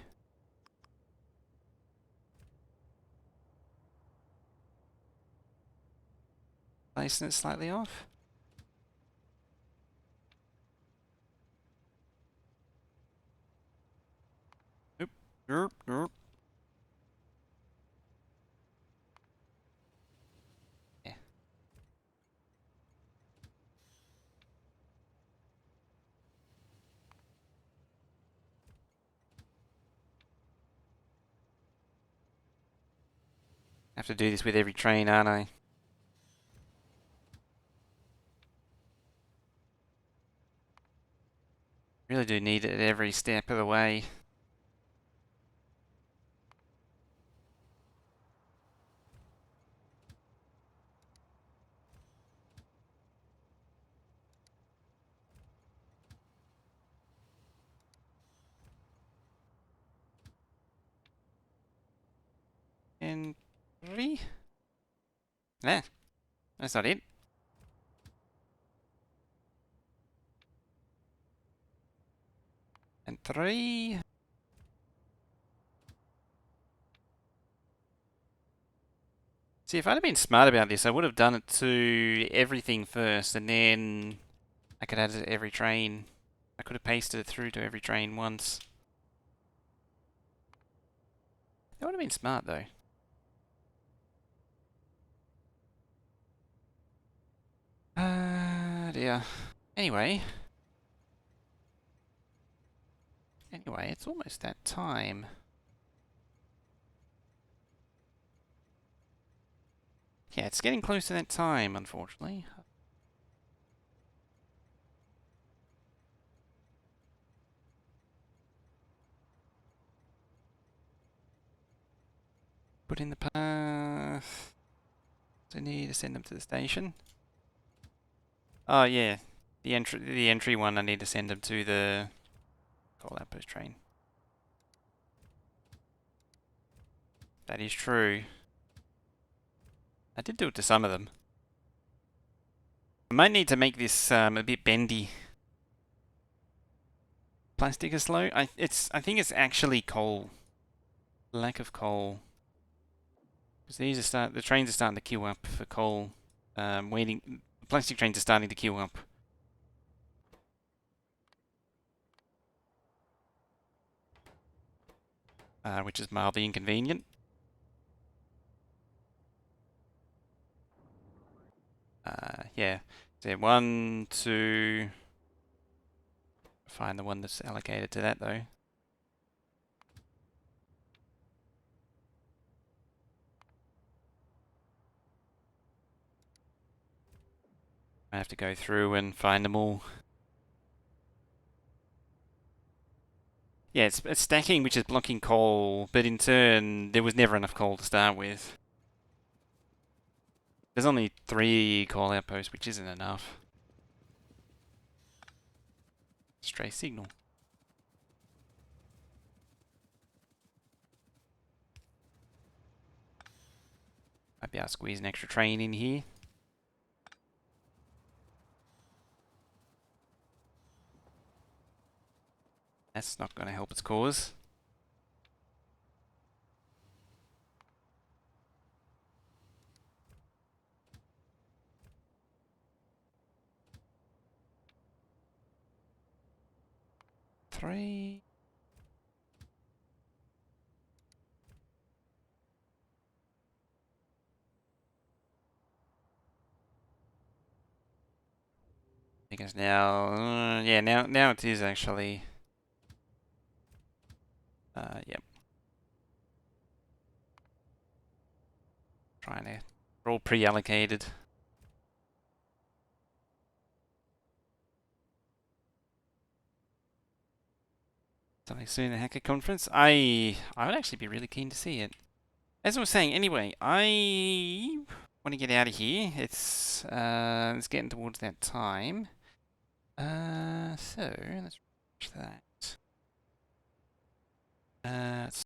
Placing it slightly off. Nope. Nope. Nope. Yeah. I have to do this with every train, aren't I? Really do need it at every step of the way. And 3? Nah, that's not it. And 3. See, if I'd have been smart about this, I would have done it to everything first, and then I could add it to every train. I could have pasted it through to every train once. That would have been smart, though. Dear. Anyway, it's almost that time. Yeah, it's getting close to that time, unfortunately. Put in the path. Do I need to send them to the station? Oh yeah, the entry one. I need to send them to the coal outpost train. That is true. I did do it to some of them. I might need to make this a bit bendy. Plastic is slow. I think it's actually coal. Lack of coal. Because the trains are starting to queue up for coal. Waiting. The plastic trains are starting to queue up. Which is mildly inconvenient. Yeah. So 1, 2. Find the one that's allocated to that though. I have to go through and find them all. Yeah, it's stacking which is blocking coal, but in turn there was never enough coal to start with. There's only 3 coal outposts, which isn't enough. Stray signal. Might be able to squeeze an extra train in here. That's not going to help its cause. Three. Because now, yeah, now it is actually. Yep. Trying to. We're all pre-allocated. Something soon, a hacker conference. I would actually be really keen to see it. As I was saying, anyway, I want to get out of here. It's getting towards that time. So let's watch that.